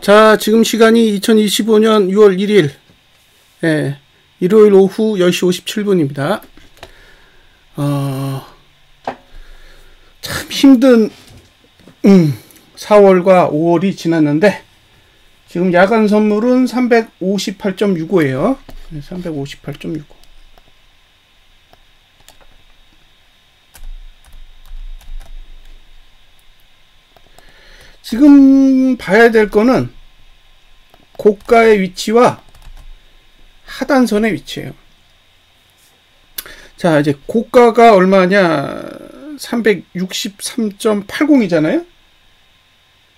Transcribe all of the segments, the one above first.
자, 지금 시간이 2025년 6월 1일, 예, 일요일 오후 10시 57분입니다. 참 힘든 4월과 5월이 지났는데 지금 야간 선물은 358.65예요. 358.65. 지금 봐야 될 거는 고가의 위치와 하단선의 위치예요. 자, 이제 고가가 얼마냐? 363.80이잖아요.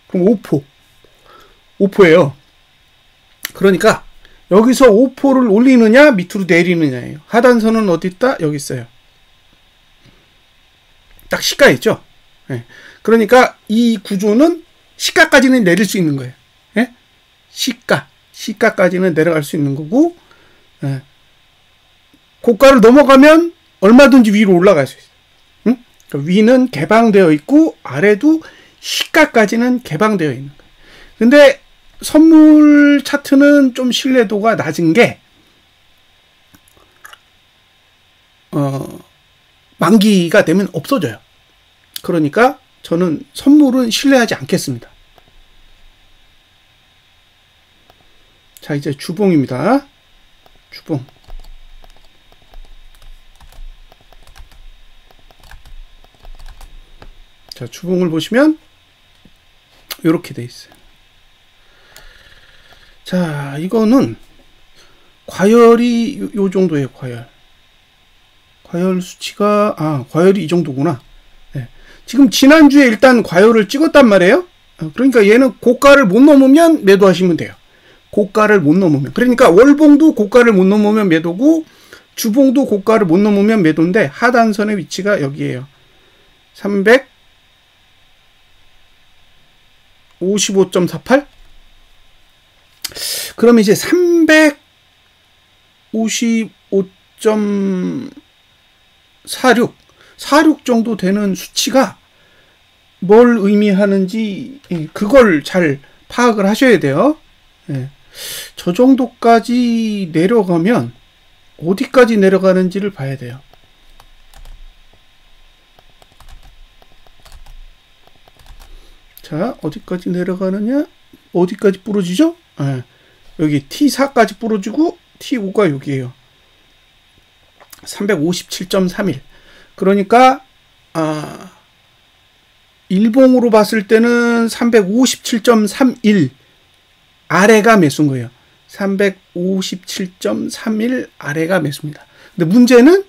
그럼 5포예요. 그러니까 여기서 5포를 올리느냐 밑으로 내리느냐예요. 하단선은 어디 있다? 여기 있어요. 딱 시가 있죠. 네. 그러니까 이 구조는 시가까지는 내릴 수 있는 거예요. 예? 시가까지는 내려갈 수 있는 거고, 예. 고가를 넘어가면 얼마든지 위로 올라갈 수 있어요. 응? 그러니까 위는 개방되어 있고 아래도 시가까지는 개방되어 있는 거예요. 근데 선물 차트는 좀 신뢰도가 낮은 게 만기가 되면 없어져요. 그러니까 저는 선물은 신뢰하지 않겠습니다. 자, 이제 주봉입니다. 주봉. 자, 주봉을 보시면 이렇게 돼 있어요. 자, 이거는 과열이 요 정도예요. 과열 수치가 과열이 이 정도구나. 네. 지금 지난주에 일단 과열을 찍었단 말이에요. 그러니까 얘는 고가를 못 넘으면 매도하시면 돼요. 고가를 못 넘으면. 그러니까 월봉도 고가를 못 넘으면 매도고 주봉도 고가를 못 넘으면 매도인데 하단선의 위치가 여기에요. 355.48? 그럼 이제 355.46 정도 되는 수치가 뭘 의미하는지 그걸 잘 파악을 하셔야 돼요. 예. 저 정도까지 내려가면 어디까지 내려가는지를 봐야 돼요. 자, 어디까지 내려가느냐? 어디까지 부러지죠? 예. 여기 T4까지 부러지고 T5가 여기에요. 357.31. 그러니까 일봉으로 봤을 때는 357.31 아래가 매수인 거예요. 357.31 아래가 매수입니다. 근데 문제는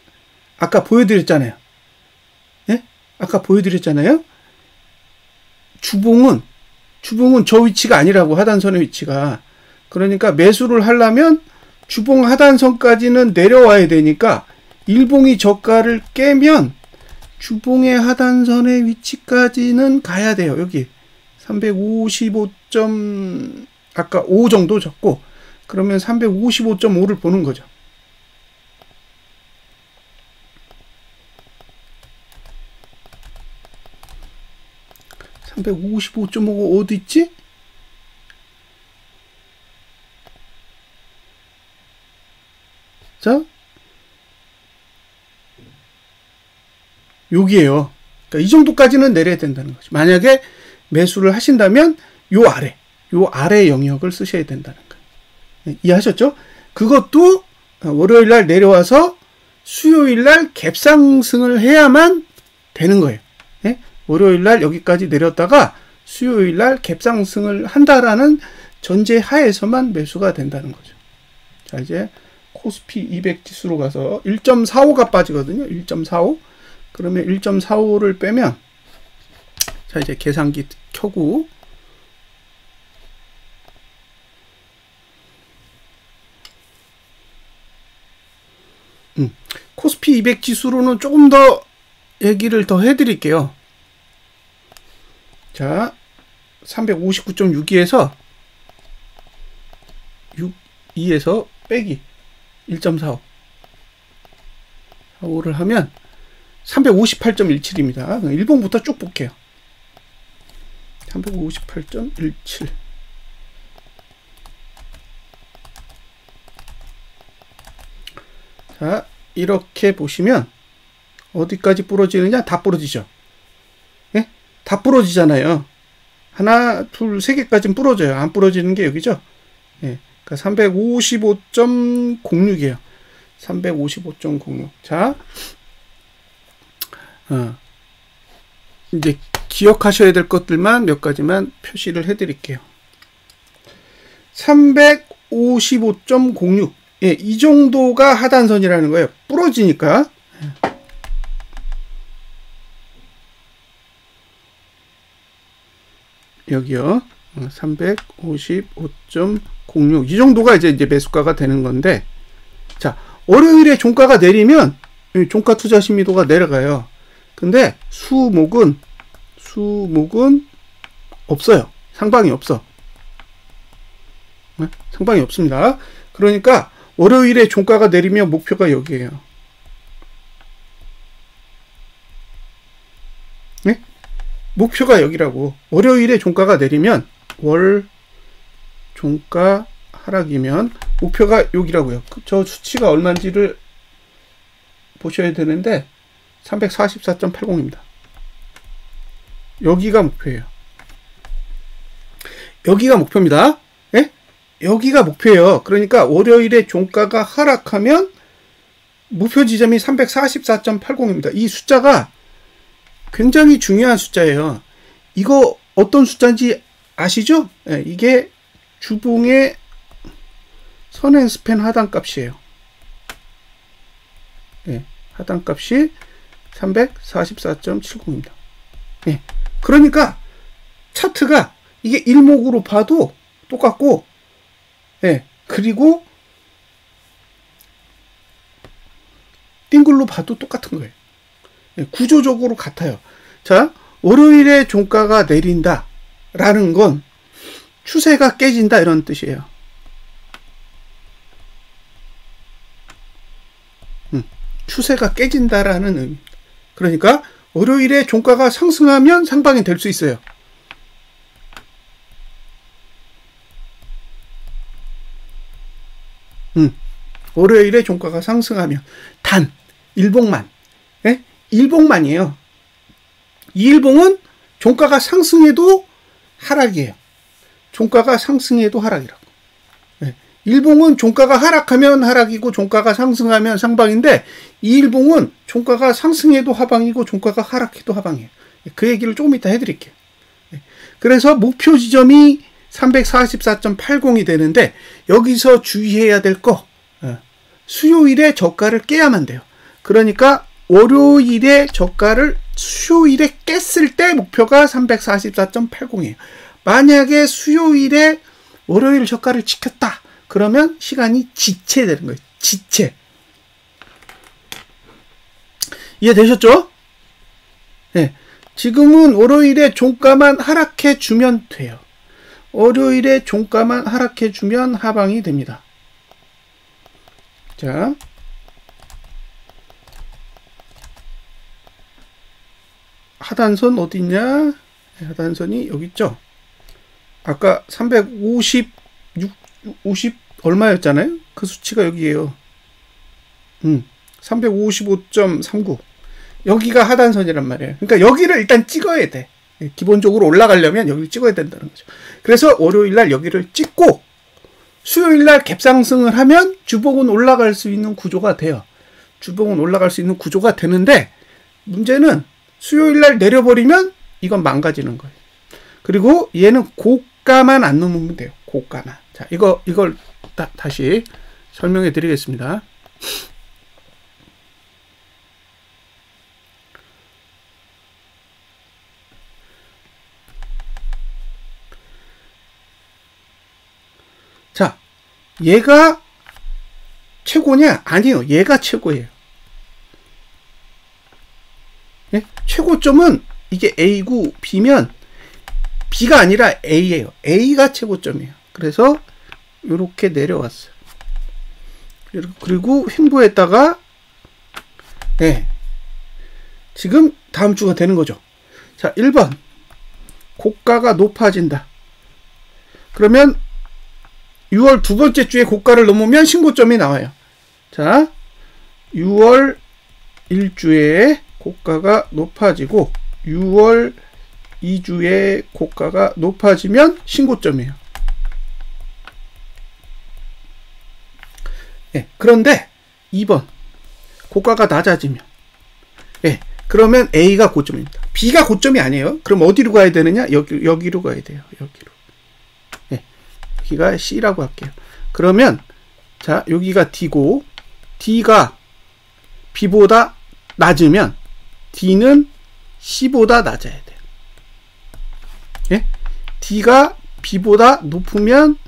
아까 보여드렸잖아요. 예? 아까 보여드렸잖아요. 주봉은 저 위치가 아니라고, 하단선의 위치가. 그러니까 매수를 하려면 주봉 하단선까지는 내려와야 되니까 일봉이 저가를 깨면 주봉의 하단선의 위치까지는 가야 돼요. 여기 355. 아까 5 정도 줬고, 그러면 355.5를 보는 거죠. (355.5가) 어디 있지? 자, 여기에요. 그러니까 이 정도까지는 내려야 된다는 거죠. 만약에 매수를 하신다면 요 아래 영역을 쓰셔야 된다는 거예요. 이해하셨죠? 그것도 월요일 날 내려와서 수요일 날 갭상승을 해야만 되는 거예요. 예? 월요일 날 여기까지 내렸다가 수요일 날 갭상승을 한다라는 전제 하에서만 매수가 된다는 거죠. 자, 이제 코스피 200 지수로 가서 1.45가 빠지거든요. 1.45. 그러면 1.45를 빼면, 자, 이제 계산기 켜고 코스피 200 지수로는 조금 더 얘기를 더 해드릴게요. 자, 359.62에서 2에서 빼기 1.45 45를 하면 358.17입니다. 일봉부터 쭉 볼게요. 358.17 자, 이렇게 보시면 어디까지 부러지느냐? 다 부러지죠. 예? 다 부러지잖아요. 하나, 둘, 세 개까지는 부러져요. 안 부러지는 게 여기죠. 예. 그러니까 355.06이에요. 355.06. 자, 이제 기억하셔야 될 것들만 몇 가지만 표시를 해드릴게요. 355.06. 예, 이 정도가 하단선이라는 거예요. 부러지니까. 여기요. 355.06. 이 정도가 이제 매수가가 되는 건데, 자, 월요일에 종가가 내리면 종가 투자 심리도가 내려가요. 근데 수목은 없어요. 상방이 없어. 네? 상방이 없습니다. 그러니까 월요일에 종가가 내리면 목표가 여기에요. 네? 목표가 여기라고. 월요일에 종가가 내리면 월 종가 하락이면 목표가 여기라고요. 저 수치가 얼마인지를 보셔야 되는데 344.80입니다. 여기가 목표예요. 여기가 목표입니다. 예? 여기가 목표예요. 그러니까 월요일에 종가가 하락하면 목표 지점이 344.80입니다. 이 숫자가 굉장히 중요한 숫자예요. 이거 어떤 숫자인지 아시죠? 예, 이게 주봉의 선행스팬 하단값이에요. 예, 하단값이 344.70입니다. 예, 그러니까 차트가 이게 일목으로 봐도 똑같고, 예, 그리고 띵글로 봐도 똑같은 거예요. 예, 구조적으로 같아요. 자, 월요일에 종가가 내린다 라는 건 추세가 깨진다 이런 뜻이에요. 추세가 깨진다라는 의미입니다. 그러니까 월요일에 종가가 상승하면 상방이 될 수 있어요. 월요일에 종가가 상승하면 단 일봉만, 예? 일봉만이에요. 이 일봉은 종가가 상승해도 하락이에요. 종가가 상승해도 하락이라고. 예. 일봉은 종가가 하락하면 하락이고 종가가 상승하면 상방인데, 이 일봉은 종가가 상승해도 하방이고 종가가 하락해도 하방이에요. 그 얘기를 조금 이따 해드릴게요. 그래서 목표 지점이 344.80이 되는데, 여기서 주의해야 될 거, 수요일에 저가를 깨야만 돼요. 그러니까 월요일에 저가를 수요일에 깼을 때 목표가 344.80이에요. 만약에 수요일에 월요일 저가를 지켰다 그러면 시간이 지체되는 거예요. 지체. 이해되셨죠? 네. 지금은 월요일에 종가만 하락해 주면 돼요. 월요일에 종가만 하락해 주면 하방이 됩니다. 자, 하단선 어디 있냐? 하단선이 여기 있죠? 아까 350 얼마였잖아요? 그 수치가 여기에요. 355.39. 여기가 하단선이란 말이에요. 그러니까 여기를 일단 찍어야 돼. 기본적으로 올라가려면 여기를 찍어야 된다는 거죠. 그래서 월요일날 여기를 찍고 수요일날 갭상승을 하면 주봉은 올라갈 수 있는 구조가 돼요. 주봉은 올라갈 수 있는 구조가 되는데, 문제는 수요일날 내려버리면 이건 망가지는 거예요. 그리고 얘는 고가만 안 넘으면 돼요. 고가만. 자, 이걸 다시 설명해 드리겠습니다. 자, 얘가 최고냐? 아니요. 얘가 최고예요. 예? 최고점은 이게 A고 B면 B가 아니라 A예요. A가 최고점이에요. 그래서 이렇게 내려왔어요. 그리고 횡보했다가, 네, 지금 다음 주가 되는 거죠. 자, 1번 고가가 높아진다. 그러면 6월 두 번째 주에 고가를 넘으면 신고점이 나와요. 자, 6월 1주에 고가가 높아지고 6월 2주에 고가가 높아지면 신고점이에요. 예, 그런데 2번 고가가 낮아지면, 예, 그러면 A가 고점입니다. B가 고점이 아니에요. 그럼 어디로 가야 되느냐? 여기로 가야 돼요. 여기로. 예, 여기가 C라고 할게요. 그러면 자, 여기가 D고 D가 B보다 낮으면 D는 C보다 낮아야 돼요. 예? D가 B보다 높으면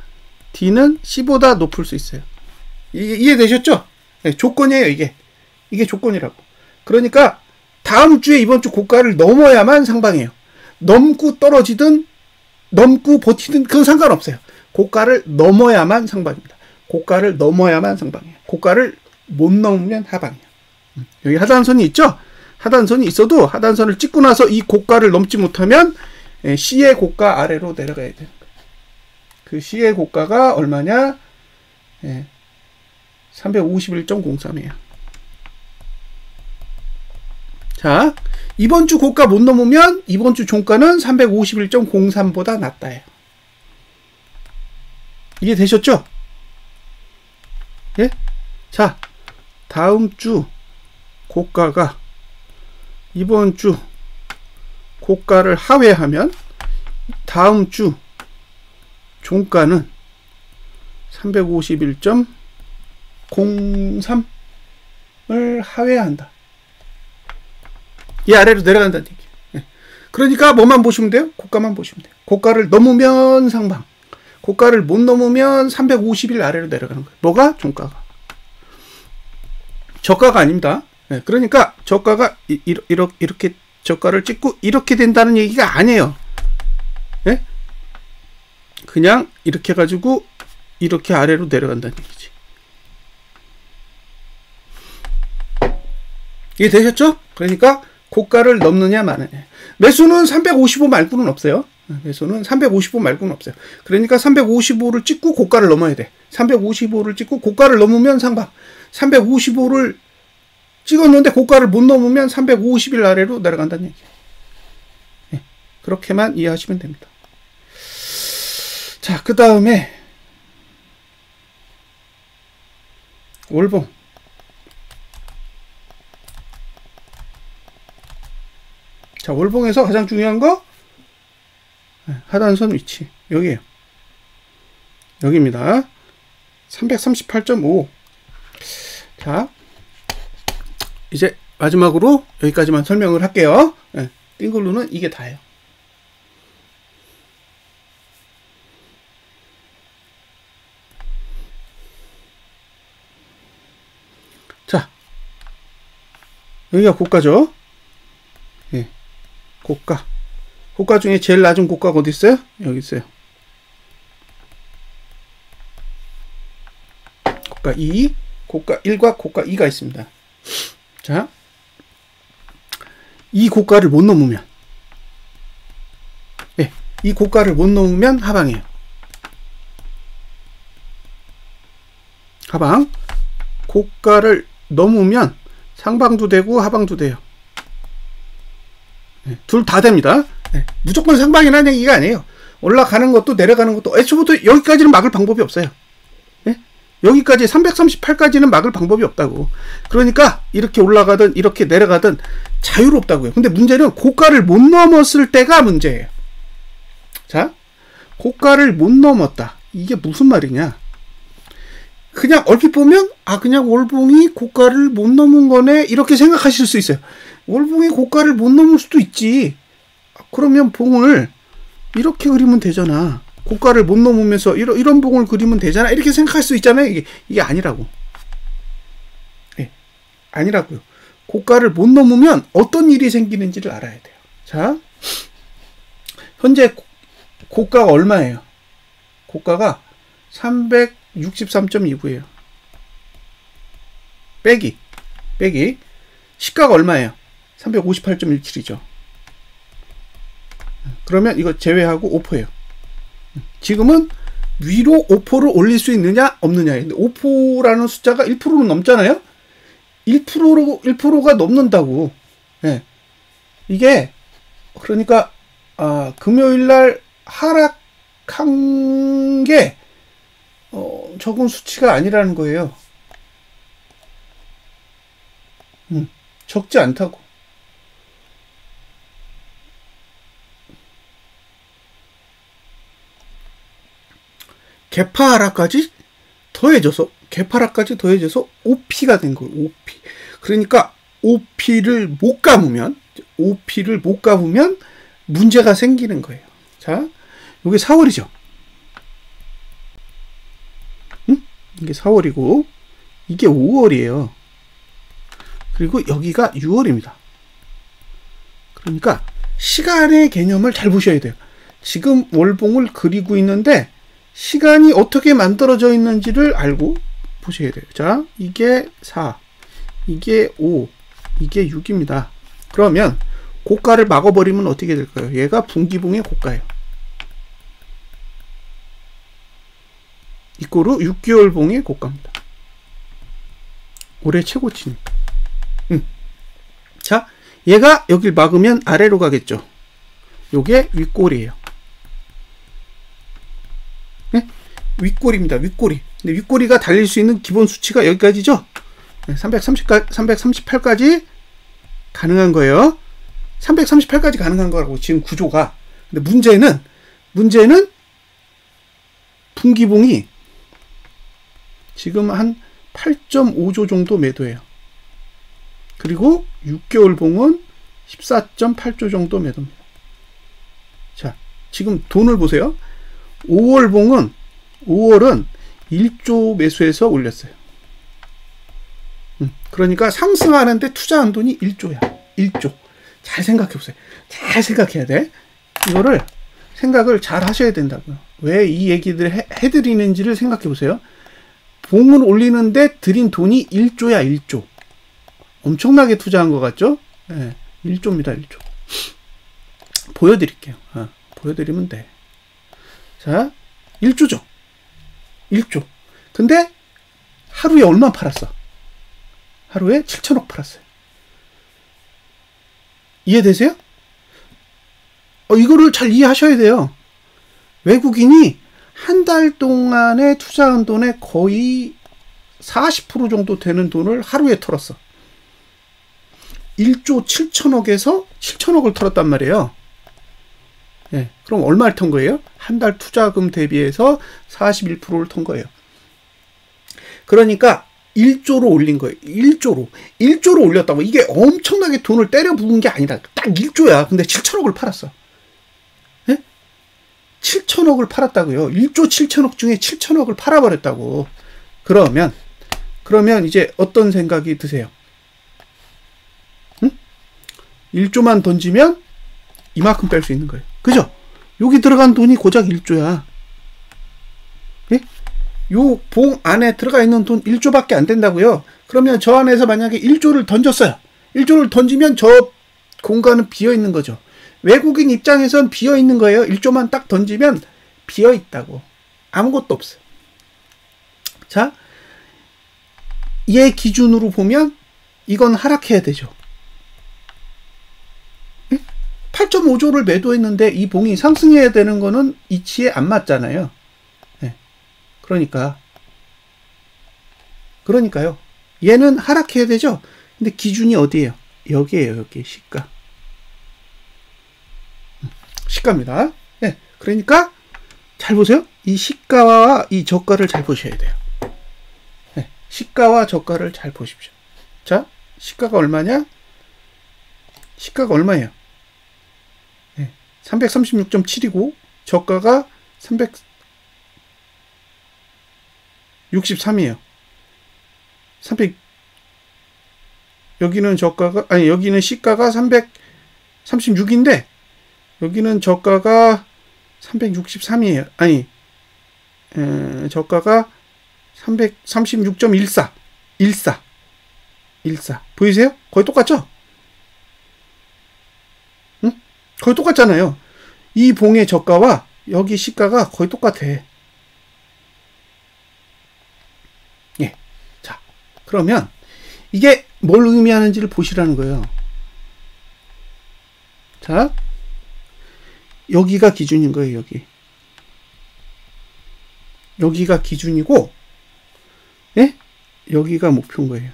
D는 C보다 높을 수 있어요. 이해되셨죠? 네, 조건이에요, 이게. 이게 조건이라고. 그러니까 다음 주에 이번 주 고가를 넘어야만 상방이에요. 넘고 떨어지든 넘고 버티든 그건 상관없어요. 고가를 넘어야만 상방입니다. 고가를 넘어야만 상방이에요. 고가를 못 넘으면 하방이에요. 여기 하단선이 있죠? 하단선이 있어도 하단선을 찍고 나서 이 고가를 넘지 못하면 C의 고가 아래로 내려가야 돼요. 그 C의 고가가 얼마냐? 351.03이에요. 자, 이번 주 고가 못 넘으면 이번 주 종가는 351.03보다 낮다예요. 이해되셨죠? 예? 자, 다음 주 고가가 이번 주 고가를 하회하면 다음 주 종가는 351.03을 하회한다. 이 아래로 내려간다는 얘기예요. 예. 그러니까 뭐만 보시면 돼요? 고가만 보시면 돼요. 고가를 넘으면 상방, 고가를 못 넘으면 350일 아래로 내려가는 거예요. 뭐가? 종가가. 저가가 아닙니다. 예. 그러니까 저가가 이렇게 저가를 찍고 이렇게 된다는 얘기가 아니에요. 예? 그냥 이렇게 해가지고 이렇게 아래로 내려간다는 얘기지. 이해 되셨죠? 그러니까 고가를 넘느냐 마느냐. 매수는 355 말고는 없어요. 매수는 355 말고는 없어요. 그러니까 355를 찍고 고가를 넘어야 돼. 355를 찍고 고가를 넘으면 상방. 355를 찍었는데 고가를 못 넘으면 350일 아래로 내려간다는 얘기예요. 네, 그렇게만 이해하시면 됩니다. 자, 그 다음에 월봉. 자, 월봉에서 가장 중요한 거 하단선 위치 여기에요. 여기입니다. 338.5. 자, 이제 마지막으로 여기까지만 설명을 할게요. 네, 띵글루는 이게 다예요. 자, 여기가 고가죠. 예, 고가. 고가 중에 제일 낮은 고가가 어디 있어요? 여기 있어요. 고가 2, 고가 1과 고가 2가 있습니다. 자, 이 고가를 못 넘으면, 예, 이 고가를 못 넘으면 하방이에요. 하방. 고가를 넘으면 상방도 되고 하방도 돼요. 예, 둘 다 됩니다. 예, 무조건 상방이라는 얘기가 아니에요. 올라가는 것도 내려가는 것도 애초부터 여기까지는 막을 방법이 없어요. 예? 여기까지 338까지는 막을 방법이 없다고. 그러니까 이렇게 올라가든 이렇게 내려가든 자유롭다고요. 근데 문제는 고가를 못 넘었을 때가 문제예요. 자, 고가를 못 넘었다. 이게 무슨 말이냐? 그냥 얼핏 보면 그냥 월봉이 고가를 못 넘은 거네 이렇게 생각하실 수 있어요. 월봉이 고가를 못 넘을 수도 있지. 그러면 봉을 이렇게 그리면 되잖아. 고가를 못 넘으면서 이런 봉을 그리면 되잖아. 이렇게 생각할 수 있잖아요. 이게 아니라고. 네, 아니라고요. 고가를 못 넘으면 어떤 일이 생기는지를 알아야 돼요. 자, 현재 고가가 얼마예요? 고가가 363.29예요. 빼기 시가가 얼마예요? 358.17이죠. 그러면 이거 제외하고 5%예요. 지금은 위로 5%를 올릴 수 있느냐 없느냐. 근데 5%라는 숫자가 1%는 넘잖아요. 1%가 넘는다고. 예. 이게 그러니까 금요일 날 하락한 게 적은 수치가 아니라는 거예요. 적지 않다고. 개파 하락까지 더해져서 OP가 된 거예요. OP. 그러니까 OP를 못 감으면 문제가 생기는 거예요. 자, 이게 4월이죠. 이게 4월이고 이게 5월이에요. 그리고 여기가 6월입니다. 그러니까 시간의 개념을 잘 보셔야 돼요. 지금 월봉을 그리고 있는데 시간이 어떻게 만들어져 있는지를 알고 보셔야 돼요. 자, 이게 4, 이게 5, 이게 6입니다. 그러면 고가를 막아버리면 어떻게 될까요? 얘가 분기봉의 고가예요. 이꼬르 6개월 봉의 고가입니다. 올해 최고치니까. 자, 얘가 여길 막으면 아래로 가겠죠. 요게 윗꼬리예요. 네? 윗꼬리입니다. 윗꼬리. 근데 윗꼬리가 달릴 수 있는 기본 수치가 여기까지죠. 338까지 가능한 거예요. 338까지 가능한 거라고 지금 구조가. 근데 문제는 분기봉이 지금 한 8.5조 정도 매도해요. 그리고 6개월 봉은 14.8조 정도 매도입니다. 자, 지금 돈을 보세요. 5월은 1조 매수해서 올렸어요. 그러니까 상승하는데 투자한 돈이 1조야. 1조. 잘 생각해 보세요. 잘 생각해야 돼. 이거를 생각을 잘 하셔야 된다고요. 왜 이 얘기들 해드리는지를 생각해 보세요. 봉을 올리는데 들인 돈이 1조야. 1조. 엄청나게 투자한 것 같죠? 네, 1조입니다. 1조. 보여드릴게요. 보여드리면 돼. 자, 1조죠. 1조. 근데 하루에 얼마 팔았어? 하루에 7천억 팔았어요. 이해되세요? 이거를 잘 이해하셔야 돼요. 외국인이 한 달 동안에 투자한 돈의 거의 40% 정도 되는 돈을 하루에 털었어. 1조 7천억에서 7천억을 털었단 말이에요. 네, 그럼 얼마를 턴 거예요? 한 달 투자금 대비해서 41%를 턴 거예요. 그러니까 1조로 올린 거예요. 1조로 올렸다고. 이게 엄청나게 돈을 때려 부은 게 아니다. 딱 1조야. 근데 7천억을 팔았어. 네? 7천억을 팔았다고요. 1조 7천억 중에 7천억을 팔아버렸다고. 그러면 이제 어떤 생각이 드세요? 1조만 던지면 이만큼 뺄 수 있는 거예요. 그죠? 여기 들어간 돈이 고작 1조야. 예? 요 봉 안에 들어가 있는 돈 1조밖에 안 된다고요. 그러면 저 안에서 만약에 1조를 던졌어요. 1조를 던지면 저 공간은 비어 있는 거죠. 외국인 입장에선 비어 있는 거예요. 1조만 딱 던지면 비어 있다고. 아무것도 없어요. 자, 얘 기준으로 보면 이건 하락해야 되죠. 8.5조를 매도했는데 이 봉이 상승해야 되는 거는 이치에 안 맞잖아요. 네. 그러니까요. 얘는 하락해야 되죠. 근데 기준이 어디예요? 여기에요. 여기 시가. 시가입니다. 네. 그러니까 잘 보세요. 이 시가와 이 저가를 잘 보셔야 돼요. 네. 시가와 저가를 잘 보십시오. 자, 시가가 얼마냐? 시가가 얼마예요? 336.7이고 저가가 363이에요. 여기는 여기는 시가가 336인데 여기는 저가가 363이에요. 저가가 336.14. 14. 보이세요? 거의 똑같죠? 거의 똑같잖아요. 이 봉의 저가와 여기 시가가 거의 똑같아. 예. 자, 그러면 이게 뭘 의미하는지를 보시라는 거예요. 자, 여기가 기준인 거예요. 여기가 기준이고, 예? 여기가 목표인 거예요.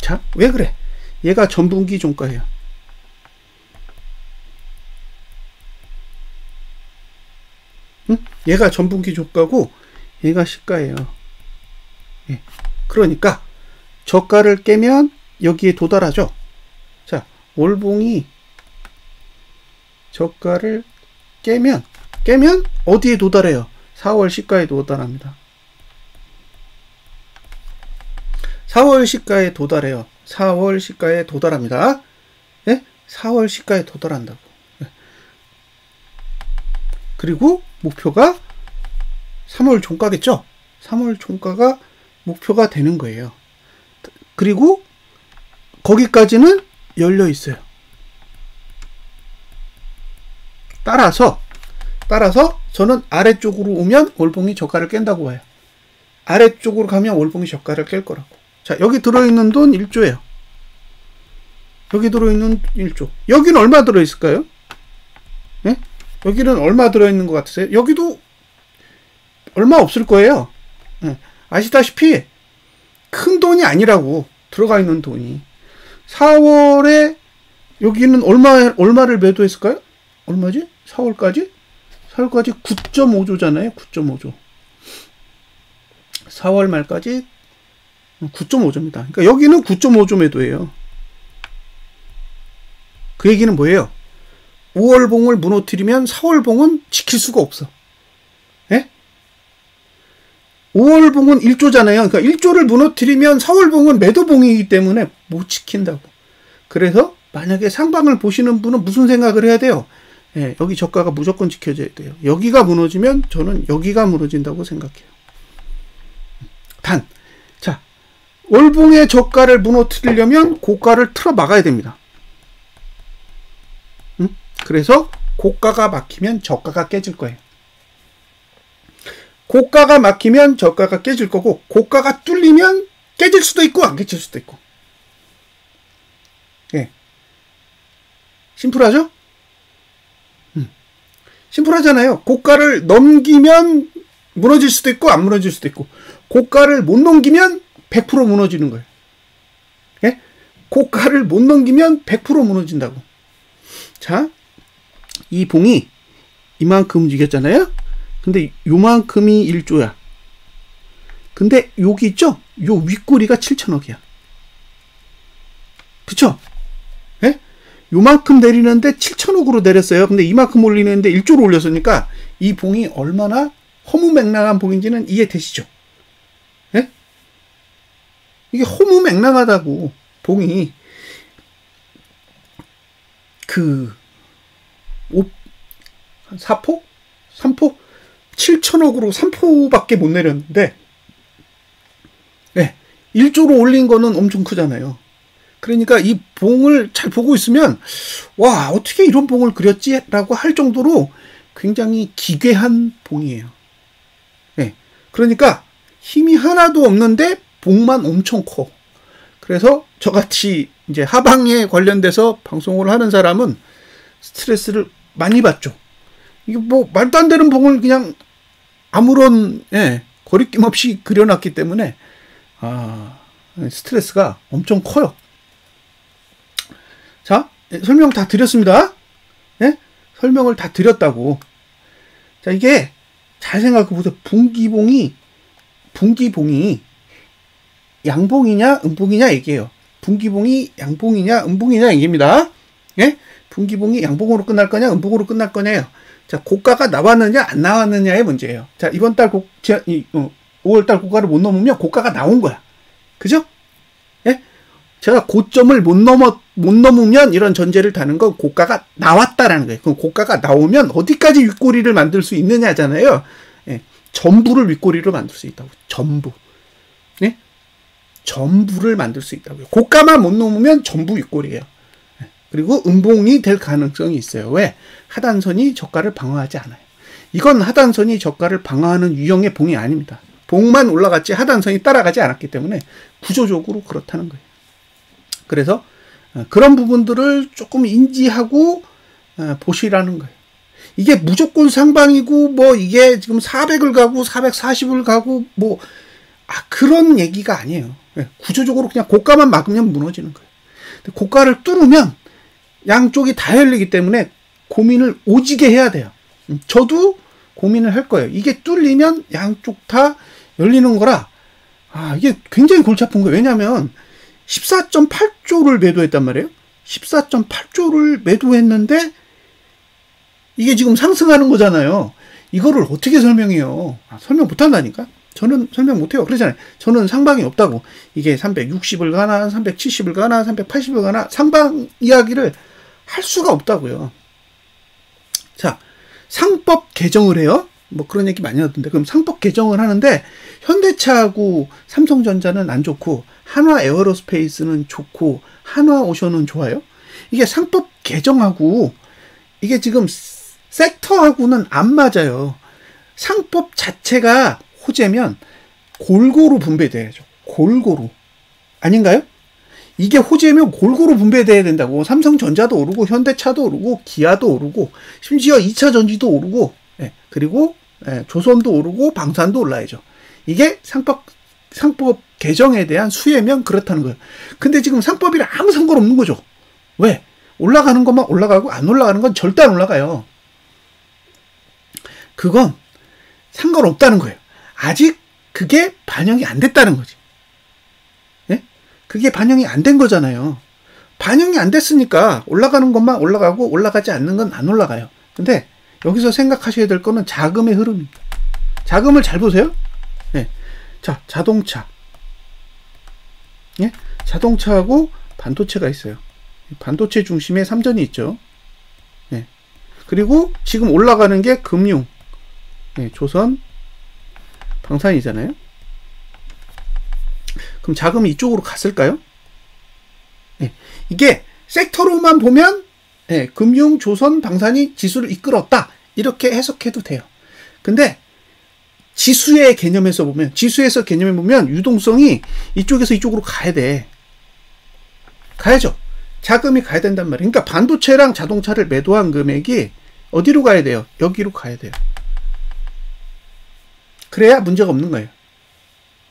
자, 왜 그래? 얘가 전분기 종가예요. 응? 얘가 전분기 종가고 얘가 시가예요. 예. 그러니까 저가를 깨면 여기에 도달하죠. 자, 월봉이 저가를 깨면 어디에 도달해요? 4월 시가에 도달합니다. 4월 시가에 도달해요. 4월 시가에 도달합니다. 예? 4월 시가에 도달한다고. 예. 그리고 목표가 3월 종가겠죠? 3월 종가가 목표가 되는 거예요. 그리고 거기까지는 열려 있어요. 따라서 저는 아래쪽으로 오면 월봉이 저가를 깬다고 봐요. 아래쪽으로 가면 월봉이 저가를 깰 거라고. 자, 여기 들어있는 돈 1조예요. 여기 들어있는 1조. 여기는 얼마 들어있을까요? 네? 여기는 얼마 들어있는 것 같으세요? 여기도 얼마 없을 거예요. 네. 아시다시피 큰 돈이 아니라고, 들어가 있는 돈이. 4월에 여기는 얼마를 매도했을까요? 얼마지? 4월까지 9.5조잖아요. 9.5조. 4월 말까지 9.5조입니다. 그러니까 여기는 9.5조 매도예요. 그 얘기는 뭐예요? 5월 봉을 무너뜨리면 4월 봉은 지킬 수가 없어. 예? 5월 봉은 1조잖아요. 그러니까 1조를 무너뜨리면 4월 봉은 매도 봉이기 때문에 못 지킨다고. 그래서 만약에 상방을 보시는 분은 무슨 생각을 해야 돼요? 예, 여기 저가가 무조건 지켜져야 돼요. 여기가 무너지면 저는 여기가 무너진다고 생각해요. 자, 월봉의 저가를 무너뜨리려면 고가를 틀어 막아야 됩니다. 그래서 고가가 막히면 저가가 깨질 거예요. 고가가 막히면 저가가 깨질 거고, 고가가 뚫리면 깨질 수도 있고 안 깨질 수도 있고. 예, 심플하죠? 심플하잖아요. 고가를 넘기면 무너질 수도 있고 안 무너질 수도 있고, 고가를 못 넘기면 100% 무너지는 거예요. 예? 고가를 못 넘기면 100% 무너진다고. 자, 이 봉이 이만큼 움직였잖아요. 근데 요만큼이 1조야. 근데 여기 있죠? 요 윗꼬리가 7천억이야. 그쵸? 예? 요만큼 내리는데 7천억으로 내렸어요. 근데 이만큼 올리는데 1조로 올렸으니까 이 봉이 얼마나 허무맹랑한 봉인지는 이해되시죠? 예? 이게 허무맹랑하다고. 봉이 한 4포? 3포? 7천억으로 3포밖에 못 내렸는데, 네, 1조로 올린 거는 엄청 크잖아요. 그러니까 이 봉을 잘 보고 있으면, 와, 어떻게 이런 봉을 그렸지? 라고 할 정도로 굉장히 기괴한 봉이에요. 네, 그러니까 힘이 하나도 없는데 봉만 엄청 커. 그래서 저같이 이제 하방에 관련돼서 방송을 하는 사람은 스트레스를 많이 받죠. 이게 뭐 말도 안 되는 봉을 그냥 아무런 거리낌 없이 그려놨기 때문에 스트레스가 엄청 커요. 자, 설명 다 드렸습니다. 예? 설명을 다 드렸다고. 자, 이게 잘 생각해 보세요. 분기봉이 양봉이냐 음봉이냐 얘기예요. 분기봉이 양봉이냐 음봉이냐 얘기입니다. 예? 분기봉이 양봉으로 끝날 거냐 음봉으로 끝날 거냐요. 자, 고가가 나왔느냐 안 나왔느냐의 문제예요. 자, 이번 달 5월달 고가를 못 넘으면 고가가 나온 거야. 그죠? 예? 제가 고점을 못 넘으면 이런 전제를 다는 건 고가가 나왔다라는 거예요. 그럼 고가가 나오면 어디까지 윗꼬리를 만들 수 있느냐잖아요. 예. 전부를 윗꼬리로 만들 수 있다고. 전부. 예? 전부를 만들 수 있다고요. 고가만 못 넘으면 전부 윗꼬리예요. 그리고 음봉이 될 가능성이 있어요. 왜? 하단선이 저가를 방어하지 않아요. 이건 하단선이 저가를 방어하는 유형의 봉이 아닙니다. 봉만 올라갔지 하단선이 따라가지 않았기 때문에 구조적으로 그렇다는 거예요. 그래서 그런 부분들을 조금 인지하고 보시라는 거예요. 이게 무조건 상방이고 뭐 이게 지금 400을 가고 440을 가고 뭐 그런 얘기가 아니에요. 구조적으로 그냥 고가만 막으면 무너지는 거예요. 고가를 뚫으면 양쪽이 다 열리기 때문에 고민을 오지게 해야 돼요. 저도 고민을 할 거예요. 이게 뚫리면 양쪽 다 열리는 거라 이게 굉장히 골치 아픈 거예요. 왜냐하면 14.8조를 매도했단 말이에요. 14.8조를 매도했는데 이게 지금 상승하는 거잖아요. 이거를 어떻게 설명해요? 설명 못한다니까? 저는 설명 못해요. 그러잖아요. 저는 상방이 없다고. 이게 360을 가나 370을 가나 380을 가나 상방 이야기를 할 수가 없다고요. 자, 상법 개정을 해요. 뭐 그런 얘기 많이 하던데. 그럼 상법 개정을 하는데 현대차하고 삼성전자는 안 좋고 한화 에어로스페이스는 좋고 한화오션은 좋아요. 이게 상법 개정하고 이게 지금 섹터하고는 안 맞아요. 상법 자체가 호재면 골고루 분배돼야죠. 골고루. 아닌가요? 이게 호재면 골고루 분배돼야 된다고. 삼성전자도 오르고 현대차도 오르고 기아도 오르고 심지어 2차 전지도 오르고 그리고 조선도 오르고 방산도 올라야죠. 이게 상법 개정에 대한 수혜면 그렇다는 거예요. 근데 지금 상법이랑 아무 상관없는 거죠. 왜? 올라가는 것만 올라가고 안 올라가는 건 절대 안 올라가요. 그건 상관없다는 거예요. 아직 그게 반영이 안 됐다는 거지. 예? 그게 반영이 안 된 거잖아요. 반영이 안 됐으니까 올라가는 것만 올라가고 올라가지 않는 건 안 올라가요. 근데 여기서 생각하셔야 될 거는 자금의 흐름입니다. 자금을 잘 보세요. 예. 자, 자동차. 예? 자동차하고 반도체가 있어요. 반도체 중심의 삼전이 있죠. 예. 그리고 지금 올라가는 게 금융. 예, 조선, 방산이잖아요. 그럼 자금이 이쪽으로 갔을까요? 예. 이게 섹터로만 보면 금융, 조선, 방산이 지수를 이끌었다. 이렇게 해석해도 돼요. 근데 지수의 개념에서 보면, 지수에서 개념에 보면 유동성이 이쪽에서 이쪽으로 가야 돼. 가야죠. 자금이 가야 된단 말이에요. 그러니까 반도체랑 자동차를 매도한 금액이 어디로 가야 돼요? 여기로 가야 돼요. 그래야 문제가 없는 거예요.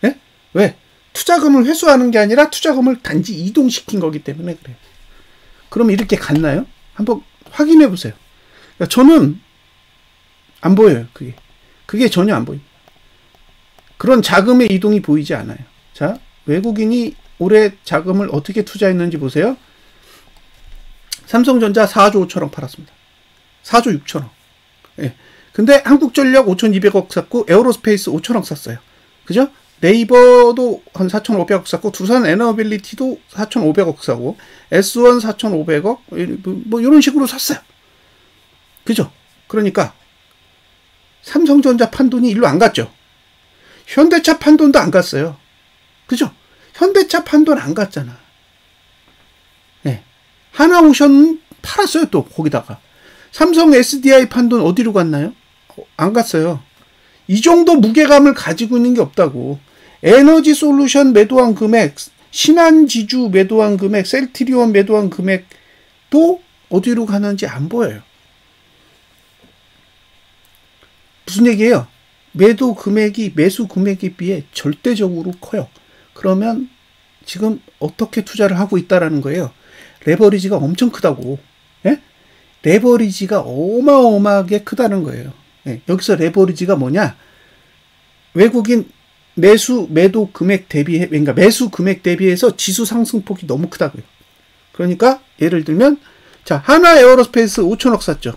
예? 왜? 투자금을 회수하는 게 아니라 투자금을 단지 이동시킨 거기 때문에 그래요. 그럼 이렇게 갔나요? 한번 확인해 보세요. 그러니까 저는 안 보여요. 그게 전혀 안 보입니다. 그런 자금의 이동이 보이지 않아요. 자, 외국인이 올해 자금을 어떻게 투자했는지 보세요. 삼성전자 4조 5천억 팔았습니다. 4조 6천억. 예. 근데 한국전력 5,200억 샀고 에어로스페이스 5천억 샀어요. 그죠? 네이버도 한 4,500억 샀고 두산 에너빌리티도 4,500억 사고 S1 4,500억 뭐 이런 식으로 샀어요. 그죠? 그러니까 삼성전자 판돈이 일로 안 갔죠. 현대차 판돈도 안 갔어요. 그죠? 현대차 판돈 안 갔잖아. 네. 하나오션 팔았어요. 또 거기다가 삼성 SDI 판돈 어디로 갔나요? 안 갔어요. 이 정도 무게감을 가지고 있는 게 없다고. 에너지 솔루션 매도한 금액, 신한지주 매도한 금액, 셀트리온 매도한 금액도 어디로 가는지 안 보여요. 무슨 얘기예요? 매도 금액이 매수 금액에 비해 절대적으로 커요. 그러면 지금 어떻게 투자를 하고 있다라는 거예요. 레버리지가 엄청 크다고. 예? 레버리지가 어마어마하게 크다는 거예요. 예, 여기서 레버리지가 뭐냐? 외국인 매도 금액 대비해, 그러니까 매수 금액 대비해서 지수 상승폭이 너무 크다고요. 그러니까 예를 들면 자, 하나 에어로스페이스 5천억 샀죠.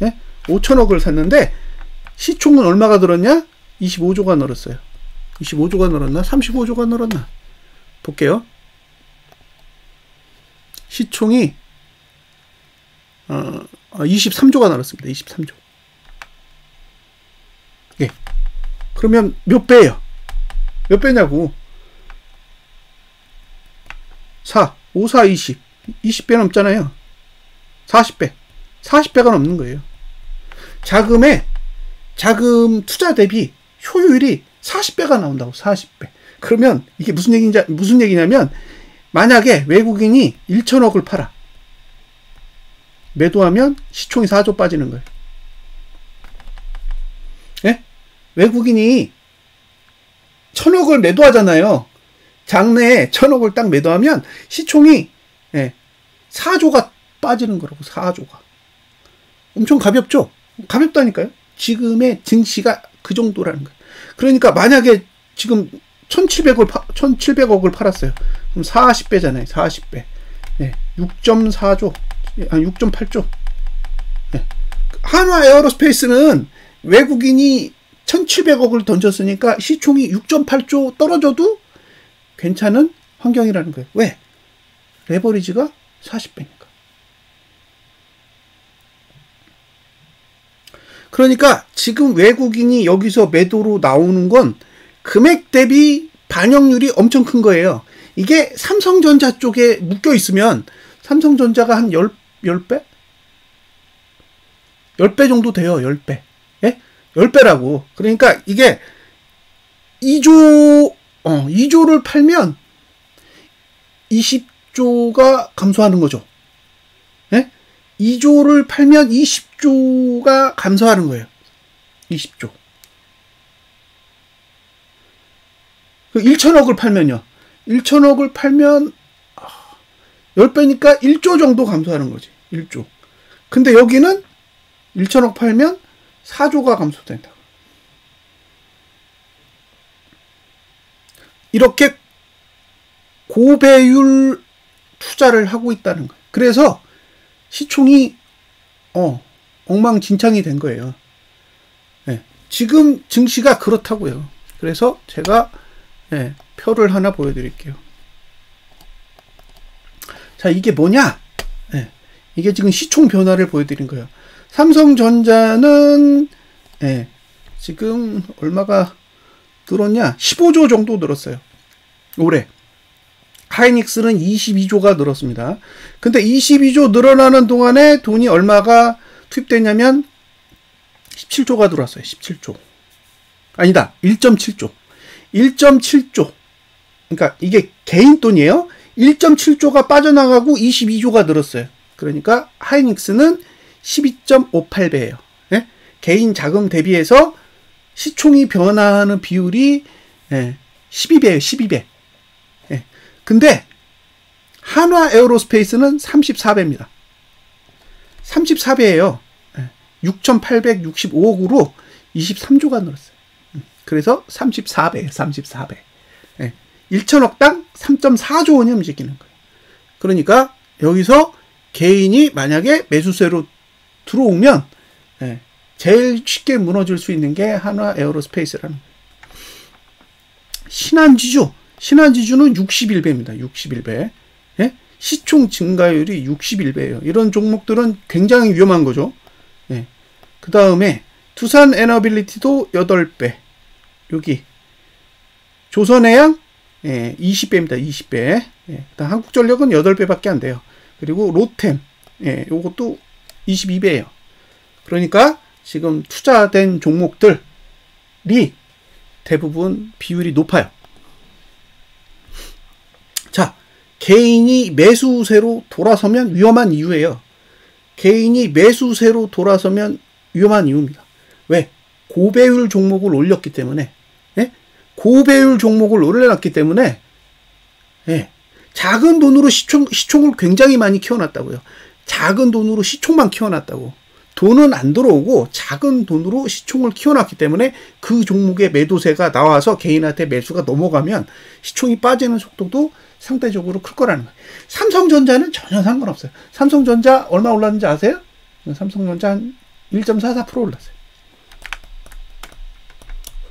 예? 5천억을 샀는데 시총은 얼마가 늘었냐? 25조가 늘었어요. 25조가 늘었나? 35조가 늘었나? 볼게요. 시총이 23조가 늘었습니다. 23조. 예. 그러면 몇 배예요? 몇 배냐고. 4, 5, 4, 20. 20배 넘잖아요. 40배. 40배가 넘는 거예요. 자금 투자 대비 효율이 40배가 나온다고. 40배. 그러면 이게 무슨 얘기냐면 만약에 외국인이 1천억을 팔아. 매도하면 시총이 4조 빠지는 거예요. 예? 외국인이 1,000억을 매도하잖아요. 장내에 1,000억을 딱 매도하면 시총이 4조가 빠지는 거라고. 4조가. 엄청 가볍죠? 가볍다니까요. 지금의 증시가 그 정도라는 거예요. 그러니까 만약에 지금 1,700억을 팔았어요. 그럼 40배잖아요. 40배. 6.4조. 아니 6.8조. 한화 에어로스페이스는 외국인이 1,700억을 던졌으니까 시총이 6.8조 떨어져도 괜찮은 환경이라는 거예요. 왜? 레버리지가 40배니까. 그러니까 지금 외국인이 여기서 매도로 나오는 건 금액 대비 반영률이 엄청 큰 거예요. 이게 삼성전자 쪽에 묶여 있으면 삼성전자가 한 10배? 10배 정도 돼요. 10배. 예? 10배라고. 그러니까 이게 2조를 팔면 20조가 감소하는 거죠. 예? 2조를 팔면 20조가 감소하는 거예요. 20조. 1천억을 팔면요. 1천억을 팔면 10배니까 1조 정도 감소하는 거지. 1조. 근데 여기는 1천억 팔면 4조가 감소된다. 이렇게 고배율 투자를 하고 있다는 거예요. 그래서 시총이 엉망진창이 된 거예요. 네. 지금 증시가 그렇다고요. 그래서 제가 표를 하나 보여드릴게요. 자, 이게 뭐냐? 이게 지금 시총 변화를 보여드린 거예요. 삼성전자는 지금 얼마가 늘었냐? 15조 정도 늘었어요. 올해. 하이닉스는 22조가 늘었습니다. 근데 22조 늘어나는 동안에 돈이 얼마가 투입됐냐면 17조가 들어왔어요. 17조. 아니다. 1.7조. 1.7조. 그러니까 이게 개인 돈이에요. 1.7조가 빠져나가고 22조가 늘었어요. 그러니까 하이닉스는 12.58배예요. 예? 개인 자금 대비해서 시총이 변화하는 비율이 12배예요. 12배. 예. 근데 한화 에어로스페이스는 34배입니다. 34배예요. 6,865억으로 23조가 늘었어요. 그래서 34배예요. 34배. 1천억당 3.4조 원이 움직이는 거예요. 그러니까 여기서 개인이 만약에 매수세로 들어오면 제일 쉽게 무너질 수 있는 게 한화 에어로스페이스라는 거예요. 신한지주는 61배입니다. 61배. 예? 시총 증가율이 61배예요. 이런 종목들은 굉장히 위험한 거죠. 예. 그 다음에 두산 에너빌리티도 8배. 여기 조선해양 20배입니다. 20배. 그다음 한국전력은 8배밖에 안 돼요. 그리고 로템 요것도 22배예요. 그러니까 지금 투자된 종목들이 대부분 비율이 높아요. 자, 개인이 매수세로 돌아서면 위험한 이유예요. 개인이 매수세로 돌아서면 위험한 이유입니다. 왜? 고배율 종목을 올렸기 때문에. 예? 고배율 종목을 올려놨기 때문에 작은 돈으로 시총을 굉장히 많이 키워놨다고요. 작은 돈으로 시총만 키워놨다고. 돈은 안 들어오고 작은 돈으로 시총을 키워놨기 때문에 그 종목의 매도세가 나와서 개인한테 매수가 넘어가면 시총이 빠지는 속도도 상대적으로 클 거라는 거예요. 삼성전자는 전혀 상관없어요. 삼성전자 얼마 올랐는지 아세요? 삼성전자 한 1.44% 올랐어요.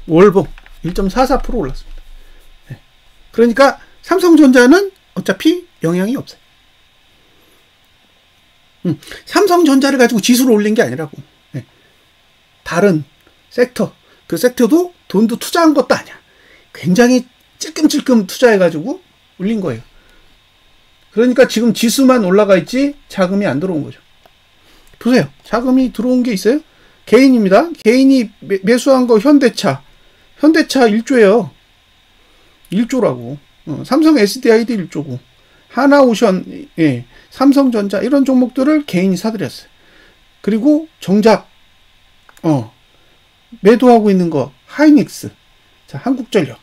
월봉 1.44% 올랐습니다. 그러니까 삼성전자는 어차피 영향이 없어요. 삼성전자를 가지고 지수를 올린 게 아니라고. 다른 섹터, 그 섹터도 돈도 투자한 것도 아니야. 굉장히 찔끔찔끔 투자해가지고 올린 거예요. 그러니까 지금 지수만 올라가 있지 자금이 안 들어온 거죠. 보세요. 자금이 들어온 게 있어요? 개인입니다. 개인이 매수한 거 현대차 현대차 1조예요. 1조라고. 삼성 SDI도 1조고. 하나오션, 예, 삼성전자 이런 종목들을 개인이 사들였어요. 그리고 정작 매도하고 있는 거 하이닉스, 자 한국전력,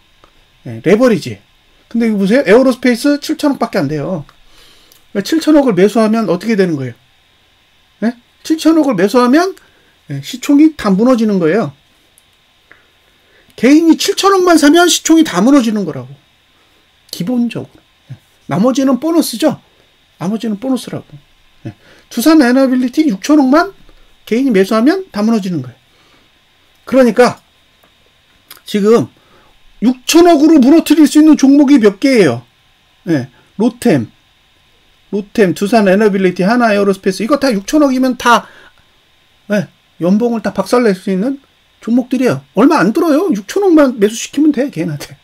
예, 레버리지. 근데 이거 보세요. 에어로스페이스 7천억밖에 안 돼요. 7천억을 매수하면 어떻게 되는 거예요? 예? 7천억을 매수하면 시총이 다 무너지는 거예요. 개인이 7천억만 사면 시총이 다 무너지는 거라고. 기본적으로. 나머지는 보너스죠. 나머지는 보너스라고. 두산 에너빌리티 6천억만 개인이 매수하면 다 무너지는 거예요. 그러니까 지금 6천억으로 무너뜨릴 수 있는 종목이 몇 개예요. 네. 로템, 두산 에너빌리티, 하나 에어로스페이스 이거 다 6천억이면 다 네. 연봉을 다 박살낼 수 있는 종목들이에요. 얼마 안 들어요. 6천억만 매수시키면 돼. 개인한테.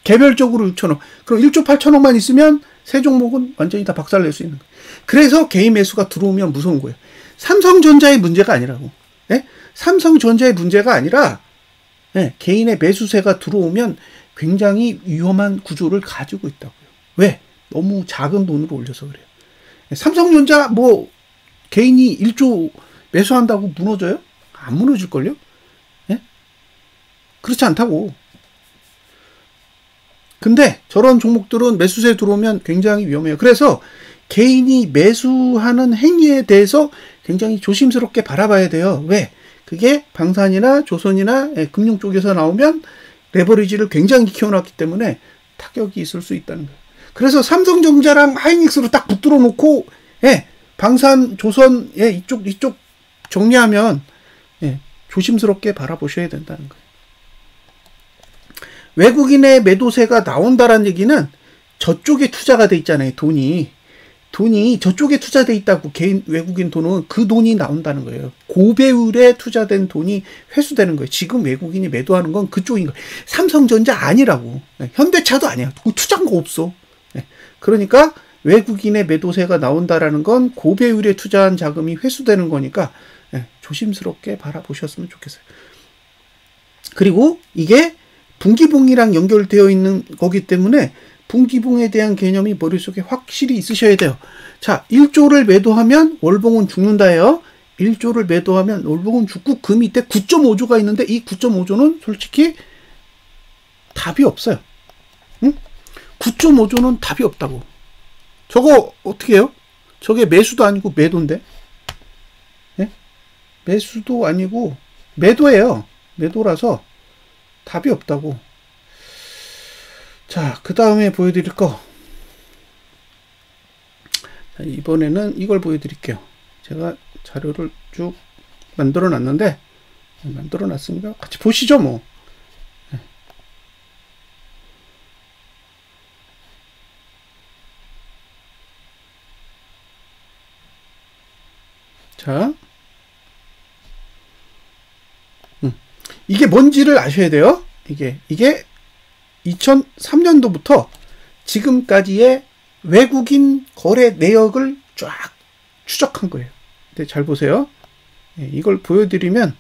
개별적으로 6천억. 그럼 1조 8천억만 있으면 세 종목은 완전히 다 박살낼 수 있는 거예요. 그래서 개인 매수가 들어오면 무서운 거예요. 삼성전자의 문제가 아니라고. 네? 삼성전자의 문제가 아니라 네, 개인의 매수세가 들어오면 굉장히 위험한 구조를 가지고 있다고요. 왜? 너무 작은 돈으로 올려서 그래요. 삼성전자 뭐 개인이 1조 매수한다고 무너져요? 안 무너질걸요? 네? 그렇지 않다고. 근데 저런 종목들은 매수세 들어오면 굉장히 위험해요. 그래서 개인이 매수하는 행위에 대해서 굉장히 조심스럽게 바라봐야 돼요. 왜? 그게 방산이나 조선이나 금융 쪽에서 나오면 레버리지를 굉장히 키워놨기 때문에 타격이 있을 수 있다는 거예요. 그래서 삼성전자랑 하이닉스로 딱 붙들어 놓고 방산, 조선 이쪽 정리하면 조심스럽게 바라보셔야 된다는 거예요. 외국인의 매도세가 나온다라는 얘기는 저쪽에 투자가 돼 있잖아요. 돈이 저쪽에 투자돼 있다고. 개인 외국인 돈은 그 돈이 나온다는 거예요. 고배율에 투자된 돈이 회수되는 거예요. 지금 외국인이 매도하는 건 그쪽인 거예요. 삼성전자 아니라고. 현대차도 아니야. 투자한 거 없어. 그러니까 외국인의 매도세가 나온다라는 건 고배율에 투자한 자금이 회수되는 거니까 조심스럽게 바라보셨으면 좋겠어요. 그리고 이게 분기봉이랑 연결되어 있는 거기 때문에 분기봉에 대한 개념이 머릿속에 확실히 있으셔야 돼요. 자, 1조를 매도하면 월봉은 죽는다예요. 1조를 매도하면 월봉은 죽고 그 밑에 9.5조가 있는데 이 9.5조는 솔직히 답이 없어요. 응? 9.5조는 답이 없다고. 저거 어떻게 해요? 저게 매수도 아니고 매도인데? 예? 매수도 아니고 매도예요. 매도라서 답이 없다고. 자, 그 다음에 보여드릴 거. 자, 이번에는 이걸 보여드릴게요. 제가 자료를 쭉 만들어 놨는데, 만들어 놨으니까 같이 보시죠, 뭐. 자. 이게 뭔지를 아셔야 돼요. 이게 2003년도부터 지금까지의 외국인 거래 내역을 쫙 추적한 거예요. 근데 잘 보세요. 이걸 보여드리면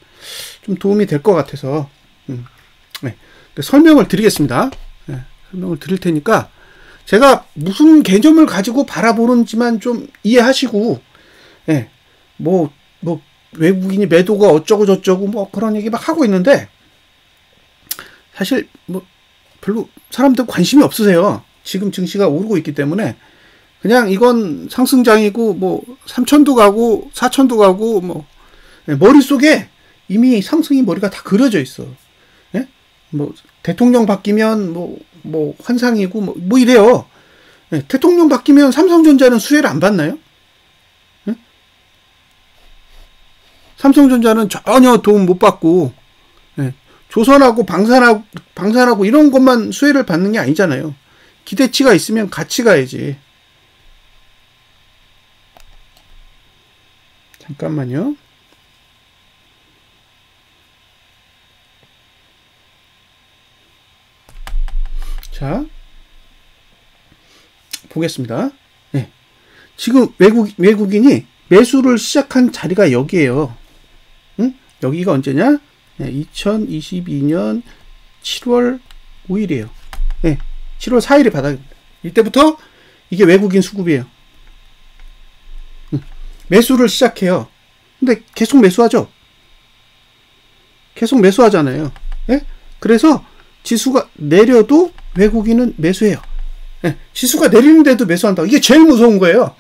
좀 도움이 될 것 같아서 설명을 드리겠습니다. 설명을 드릴 테니까 제가 무슨 개념을 가지고 바라보는지만 좀 이해하시고 뭐 외국인이 매도가 어쩌고 저쩌고 뭐 그런 얘기 막 하고 있는데 사실 뭐 별로 사람들 관심이 없으세요. 지금 증시가 오르고 있기 때문에 그냥 이건 상승장이고 뭐 3천도 가고 4천도 가고 뭐 머릿속에 이미 상승이 머리가 다 그려져 있어. 뭐 대통령 바뀌면 뭐 환상이고 뭐 이래요. 대통령 바뀌면 삼성전자는 수혜를 안 받나요? 삼성전자는 전혀 도움 못 받고 조선하고 방산하고 이런 것만 수혜를 받는 게 아니잖아요. 기대치가 있으면 같이 가야지. 잠깐만요. 자, 보겠습니다. 지금 외국인이 매수를 시작한 자리가 여기에요. 응? 여기가 언제냐? 2022년 7월 5일이에요. 예, 7월 4일이 바닥입니다. 이때부터 이게 외국인 수급이에요. 매수를 시작해요. 근데 계속 매수하죠. 계속 매수하잖아요. 예? 그래서 지수가 내려도 외국인은 매수해요. 예, 지수가 내리는데도 매수한다고. 이게 제일 무서운 거예요.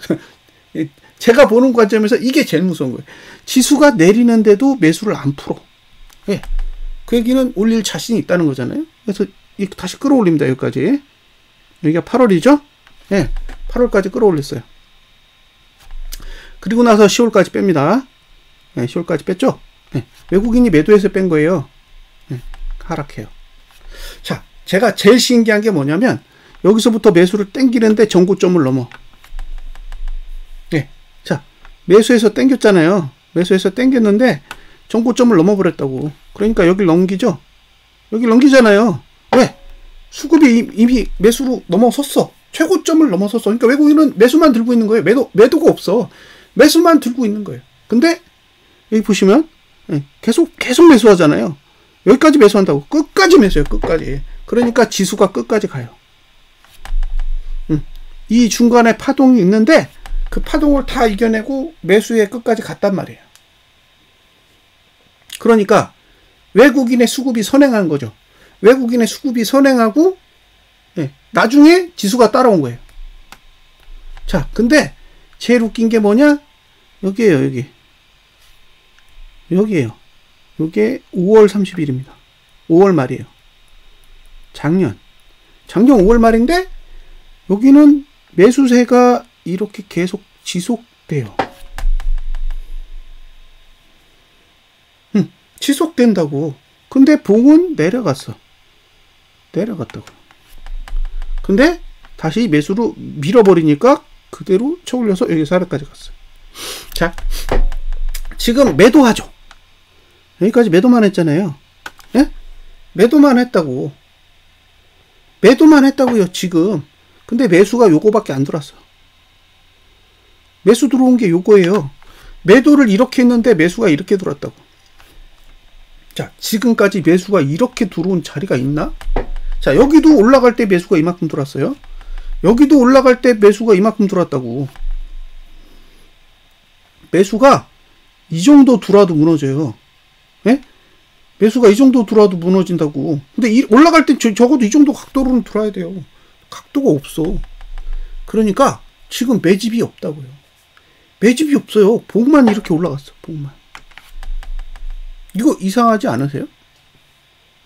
제가 보는 관점에서 이게 제일 무서운 거예요. 지수가 내리는데도 매수를 안 풀어. 예. 그 얘기는 올릴 자신이 있다는 거잖아요. 그래서 다시 끌어올립니다. 여기까지. 여기가 8월이죠? 예. 8월까지 끌어올렸어요. 그리고 나서 10월까지 뺍니다. 예, 10월까지 뺐죠? 예. 외국인이 매도해서 뺀 거예요. 예. 하락해요. 자, 제가 제일 신기한 게 뭐냐면 여기서부터 매수를 땡기는데 전고점을 넘어. 예. 자, 매수해서 땡겼잖아요. 매수해서 땡겼는데 전고점을 넘어버렸다고. 그러니까 여길 넘기죠? 여길 넘기잖아요. 왜? 수급이 이미 매수로 넘어섰어. 최고점을 넘어섰어. 그러니까 외국인은 매수만 들고 있는 거예요. 매도가 없어. 매수만 들고 있는 거예요. 근데 여기 보시면 계속 매수하잖아요. 여기까지 매수한다고. 끝까지 매수해요. 끝까지. 그러니까 지수가 끝까지 가요. 이 중간에 파동이 있는데 그 파동을 다 이겨내고 매수에 끝까지 갔단 말이에요. 그러니까 외국인의 수급이 선행한 거죠. 외국인의 수급이 선행하고 나중에 지수가 따라온 거예요. 자, 근데 제일 웃긴 게 뭐냐? 여기에요, 여기. 여기에요. 이게 5월 30일입니다. 5월 말이에요. 작년 5월 말인데 여기는 매수세가 이렇게 계속 지속돼요. 지속된다고. 근데 봉은 내려갔다고. 근데 다시 매수로 밀어버리니까 그대로 쳐올려서 여기 400까지 갔어요. 자, 지금 매도하죠. 여기까지 매도만 했잖아요. 예? 매도만 했다고요, 지금. 근데 매수가 요거밖에 안 들어왔어. 매수 들어온 게 요거예요. 매도를 이렇게 했는데 매수가 이렇게 들어왔다고. 자, 지금까지 매수가 이렇게 들어온 자리가 있나? 자, 여기도 올라갈 때 매수가 이만큼 들어왔어요. 여기도 올라갈 때 매수가 이만큼 들어왔다고. 매수가 이 정도 들어와도 무너져요. 예? 매수가 이 정도 들어와도 무너진다고. 근데 올라갈 때 적어도 이 정도 각도로는 들어와야 돼요. 각도가 없어. 그러니까 지금 매집이 없다고요. 매집이 없어요. 봉만 이렇게 올라갔어. 봉만. 이거 이상하지 않으세요?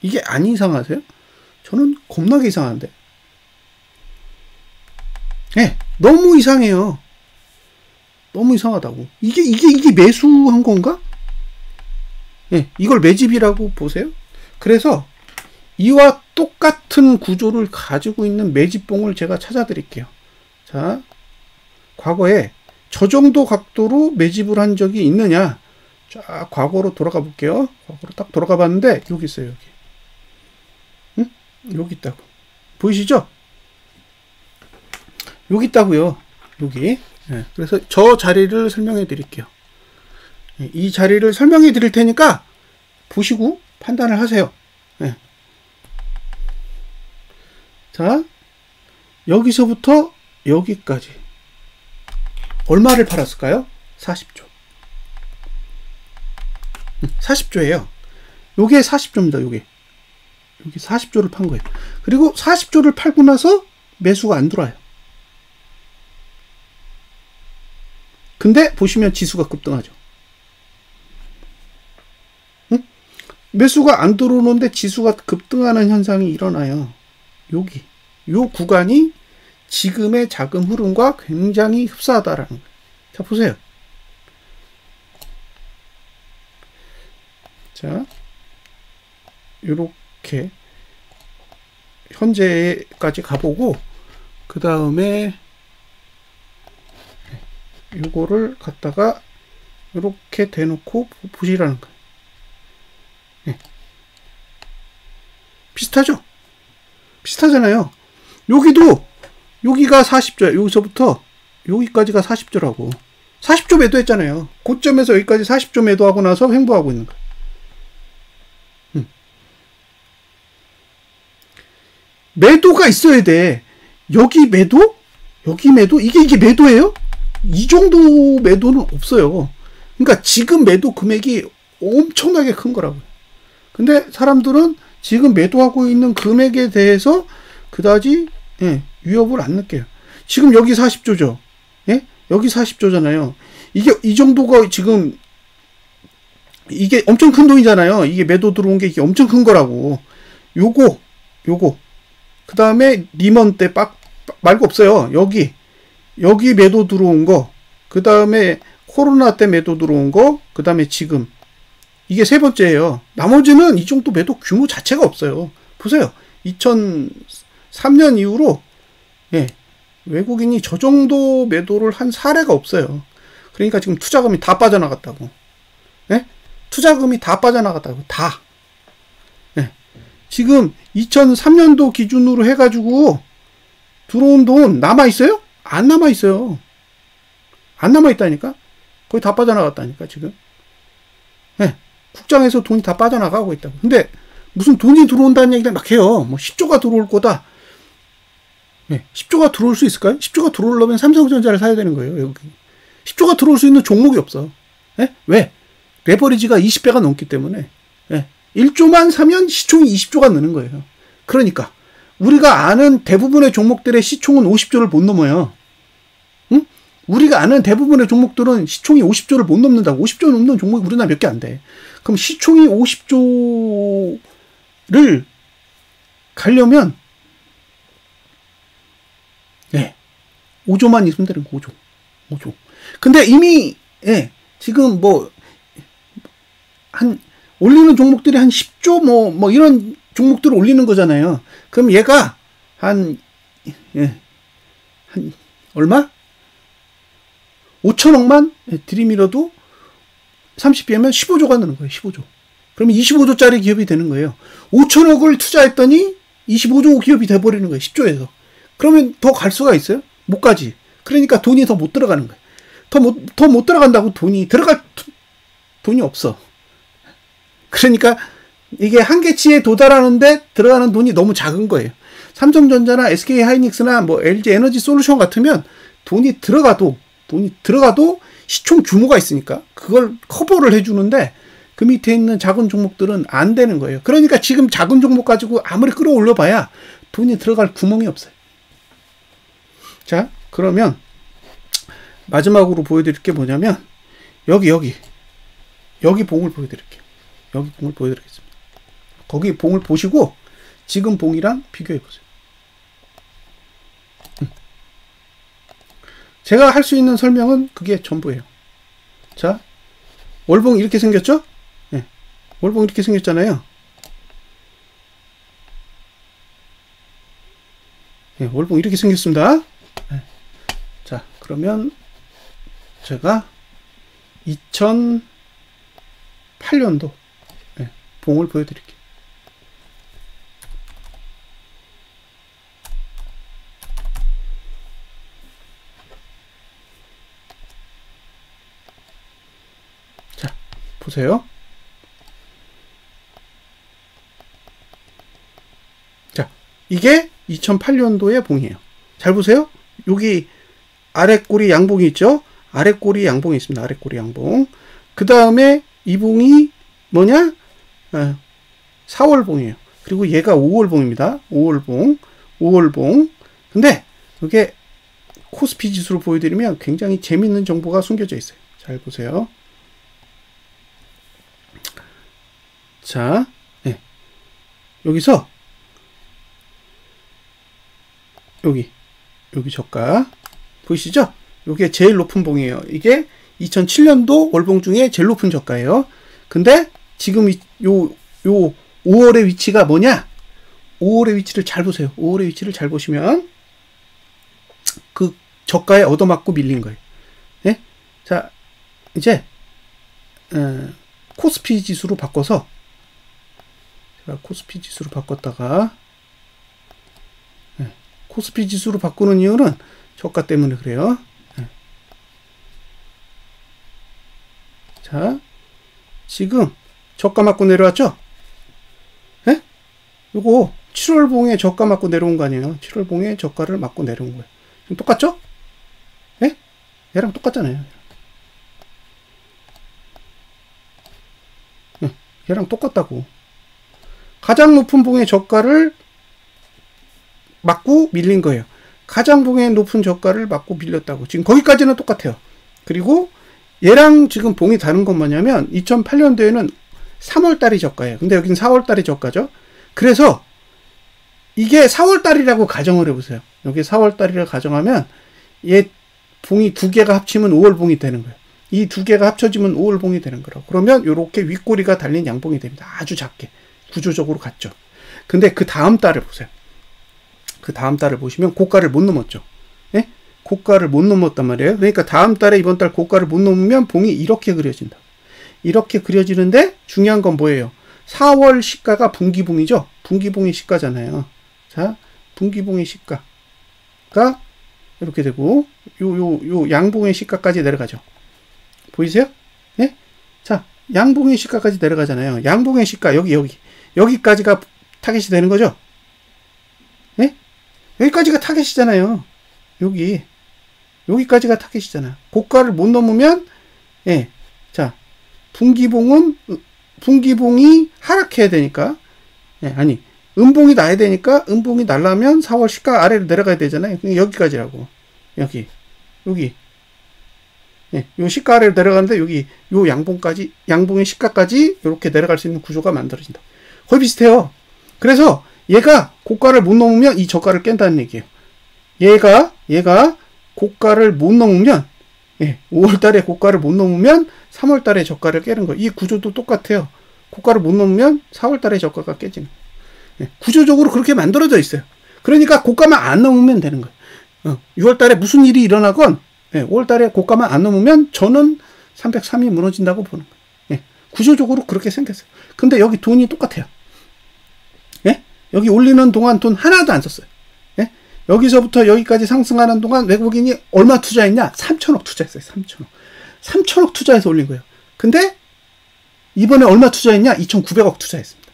이게 안 이상하세요? 저는 겁나게 이상한데. 네, 너무 이상해요. 너무 이상하다고. 이게 매수한 건가? 네, 이걸 매집이라고 보세요. 그래서 이와 똑같은 구조를 가지고 있는 매집봉을 제가 찾아드릴게요. 자, 과거에 저 정도 각도로 매집을 한 적이 있느냐? 자, 과거로 돌아가 볼게요. 과거로 딱 돌아가 봤는데 여기 있어요. 여기. 응? 여기 있다고. 보이시죠? 여기 있다고요. 여기. 네, 그래서 저 자리를 설명해 드릴게요. 네, 이 자리를 설명해 드릴 테니까 보시고 판단을 하세요. 네. 자, 여기서부터 여기까지 얼마를 팔았을까요? 40조. 40조예요. 요게 40조입니다. 요게 40조를 판 거예요. 그리고 40조를 팔고 나서 매수가 안 들어와요. 근데 보시면 지수가 급등하죠. 응? 매수가 안 들어오는데 지수가 급등하는 현상이 일어나요. 여기 요 구간이 지금의 자금 흐름과 굉장히 흡사하다라는 거예요. 자, 보세요. 자, 요렇게 현재까지 가보고 그 다음에 요거를 갖다가 요렇게 대놓고 보시라는 거예요. 네. 비슷하죠? 비슷하잖아요. 여기도 여기가 40조야. 여기서부터 여기까지가 40조라고. 40조 매도했잖아요. 고점에서 여기까지 40조 매도하고 나서 횡보하고 있는 거예요. 매도가 있어야 돼. 여기 매도? 여기 매도? 이게 매도예요? 이 정도 매도는 없어요. 그러니까 지금 매도 금액이 엄청나게 큰 거라고요. 근데 사람들은 지금 매도하고 있는 금액에 대해서 그다지 위협을 안 느껴요. 지금 여기 40조죠. 예? 여기 40조잖아요. 이게 이 정도가 지금 이게 엄청 큰 돈이잖아요. 이게 매도 들어온 게 이게 엄청 큰 거라고. 요거 그 다음에 리먼 때 말고 없어요. 여기 매도 들어온 거, 그 다음에 코로나 때 매도 들어온 거, 그 다음에 지금 이게 세 번째예요. 나머지는 이 정도 매도 규모 자체가 없어요. 보세요. 2003년 이후로 외국인이 저 정도 매도를 한 사례가 없어요. 그러니까 지금 투자금이 다 빠져나갔다고. 투자금이 다 빠져나갔다고. 다. 지금 2003년도 기준으로 해가지고 들어온 돈 남아있어요? 안 남아있어요. 안 남아있다니까? 거의 다 빠져나갔다니까, 지금. 국장에서 돈이 다 빠져나가고 있다고. 근데 무슨 돈이 들어온다는 얘기를 막 해요. 뭐 10조가 들어올 거다. 10조가 들어올 수 있을까요? 10조가 들어오려면 삼성전자를 사야 되는 거예요. 여기. 10조가 들어올 수 있는 종목이 없어. 왜? 레버리지가 20배가 넘기 때문에. 1조만 사면 시총이 20조가 느는 거예요. 그러니까 우리가 아는 대부분의 종목들의 시총은 50조를 못 넘어요. 응? 우리가 아는 대부분의 종목들은 시총이 50조를 못 넘는다고. 50조 넘는 종목이 우리나라 몇 개 안 돼. 그럼 시총이 50조를 가려면 5조만 있으면 되는 거. 5조. 근데 이미 지금 올리는 종목들이 한 10조 뭐 이런 종목들을 올리는 거잖아요. 그럼 얘가 한 얼마? 5천억만 들이밀어도 30배면 15조가 되는 거예요. 15조. 그러면 25조짜리 기업이 되는 거예요. 5천억을 투자했더니 25조 기업이 돼버리는 거예요. 10조에서. 그러면 더 갈 수가 있어요? 못 가지. 그러니까 돈이 더 못 들어가는 거예요. 더 못 들어간다고 들어갈 돈이 없어. 그러니까 이게 한계치에 도달하는데 들어가는 돈이 너무 작은 거예요. 삼성전자나 SK하이닉스나 뭐 LG 에너지 솔루션 같으면 돈이 들어가도 시총 규모가 있으니까 그걸 커버를 해주는데 그 밑에 있는 작은 종목들은 안 되는 거예요. 그러니까 지금 작은 종목 가지고 아무리 끌어올려봐야 돈이 들어갈 구멍이 없어요. 자, 그러면 마지막으로 보여드릴 게 뭐냐면 여기 봉을 보여드릴게요. 여기 봉을 보여드리겠습니다. 거기 봉을 보시고 지금 봉이랑 비교해 보세요. 제가 할 수 있는 설명은 그게 전부예요. 자, 월봉 이렇게 생겼죠? 월봉 이렇게 생겼잖아요. 월봉 이렇게 생겼습니다. 자, 그러면 제가 2008년도 봉을 보여드릴게요. 자, 보세요. 자, 이게 2008년도의 봉이에요. 잘 보세요. 여기 아래 꼬리 양봉이 있죠? 아래 꼬리 양봉이 있습니다. 아래 꼬리 양봉. 그 다음에 이 봉이 뭐냐? 4월봉이에요. 그리고 얘가 5월봉입니다. 5월봉. 근데 이게 코스피 지수로 보여드리면 굉장히 재밌는 정보가 숨겨져 있어요. 잘 보세요. 자, 여기서 여기 저가 보이시죠? 이게 제일 높은 봉이에요. 이게 2007년도 월봉 중에 제일 높은 저가예요. 근데 지금 요 5월의 위치가 뭐냐? 5월의 위치를 잘 보세요. 5월의 위치를 잘 보시면 그 저가에 얻어맞고 밀린 거예요. 자, 이제 코스피 지수로 바꿔서 제가 코스피 지수로 바꿨다가 코스피 지수로 바꾸는 이유는 저가 때문에 그래요. 자, 지금 저가 맞고 내려왔죠? 요거 7월봉에 저가 맞고 내려온 거 아니에요. 7월봉에 저가를 맞고 내려온 거예요. 지금 똑같죠? 예? 얘랑 똑같잖아요. 예, 얘랑 똑같다고. 가장 높은 봉의 저가를 맞고 밀린 거예요. 가장 봉의 높은 저가를 맞고 밀렸다고. 지금 거기까지는 똑같아요. 그리고 얘랑 지금 봉이 다른 건 뭐냐면 2008년도에는 3월달이 저가예요. 근데 여기는 4월달이 저가죠. 그래서 이게 4월달이라고 가정을 해보세요. 여기 4월달이라고 가정하면 얘 봉이 두 개가 합치면 5월봉이 되는 거예요. 이 두 개가 합쳐지면 5월봉이 되는 거라고. 그러면 이렇게 윗꼬리가 달린 양봉이 됩니다. 아주 작게. 구조적으로 같죠. 근데 그 다음 달을 보세요. 그 다음 달을 보시면 고가를 못 넘었죠. 예? 고가를 못 넘었단 말이에요. 그러니까 다음 달에 이번 달 고가를 못 넘으면 봉이 이렇게 그려진다. 이렇게 그려지는데 중요한 건 뭐예요? 4월 시가가 분기봉이죠. 분기봉이 시가잖아요. 자, 분기봉의 시가가 이렇게 되고 요 양봉의 시가까지 내려가죠. 보이세요? 네? 자, 양봉의 시가까지 내려가잖아요. 양봉의 시가 여기까지가 타겟이 되는 거죠. 네? 여기까지가 타겟이잖아요. 여기까지가 타겟이잖아. 고가를 못 넘으면 예. 자, 분기봉이 하락해야 되니까 예, 아니 음봉이 나야 되니까 음봉이 날라면 4월 시가 아래로 내려가야 되잖아요. 여기까지라고. 여기 예, 요 시가 아래로 내려가는데 여기 요 양봉의 시가까지 이렇게 내려갈 수 있는 구조가 만들어진다. 거의 비슷해요. 그래서 얘가 고가를 못 넘으면 이 저가를 깬다는 얘기예요. 얘가 고가를 못 넘으면 예, 5월달에 고가를 못 넘으면 3월달에 저가를 깨는 거예요. 이 구조도 똑같아요. 고가를 못 넘으면 4월달에 저가가 깨지는 거예요. 예, 구조적으로 그렇게 만들어져 있어요. 그러니까 고가만 안 넘으면 되는 거예요. 6월달에 무슨 일이 일어나건 예, 5월달에 고가만 안 넘으면 저는 303이 무너진다고 보는 거예요. 예, 구조적으로 그렇게 생겼어요. 근데 여기 돈이 똑같아요. 예? 여기 올리는 동안 돈 하나도 안 썼어요. 예? 여기서부터 여기까지 상승하는 동안 외국인이 얼마 투자했냐? 3천억 투자했어요. 3천억 투자해서 올린 거예요. 근데 이번에 얼마 투자했냐? 2,900억 투자했습니다.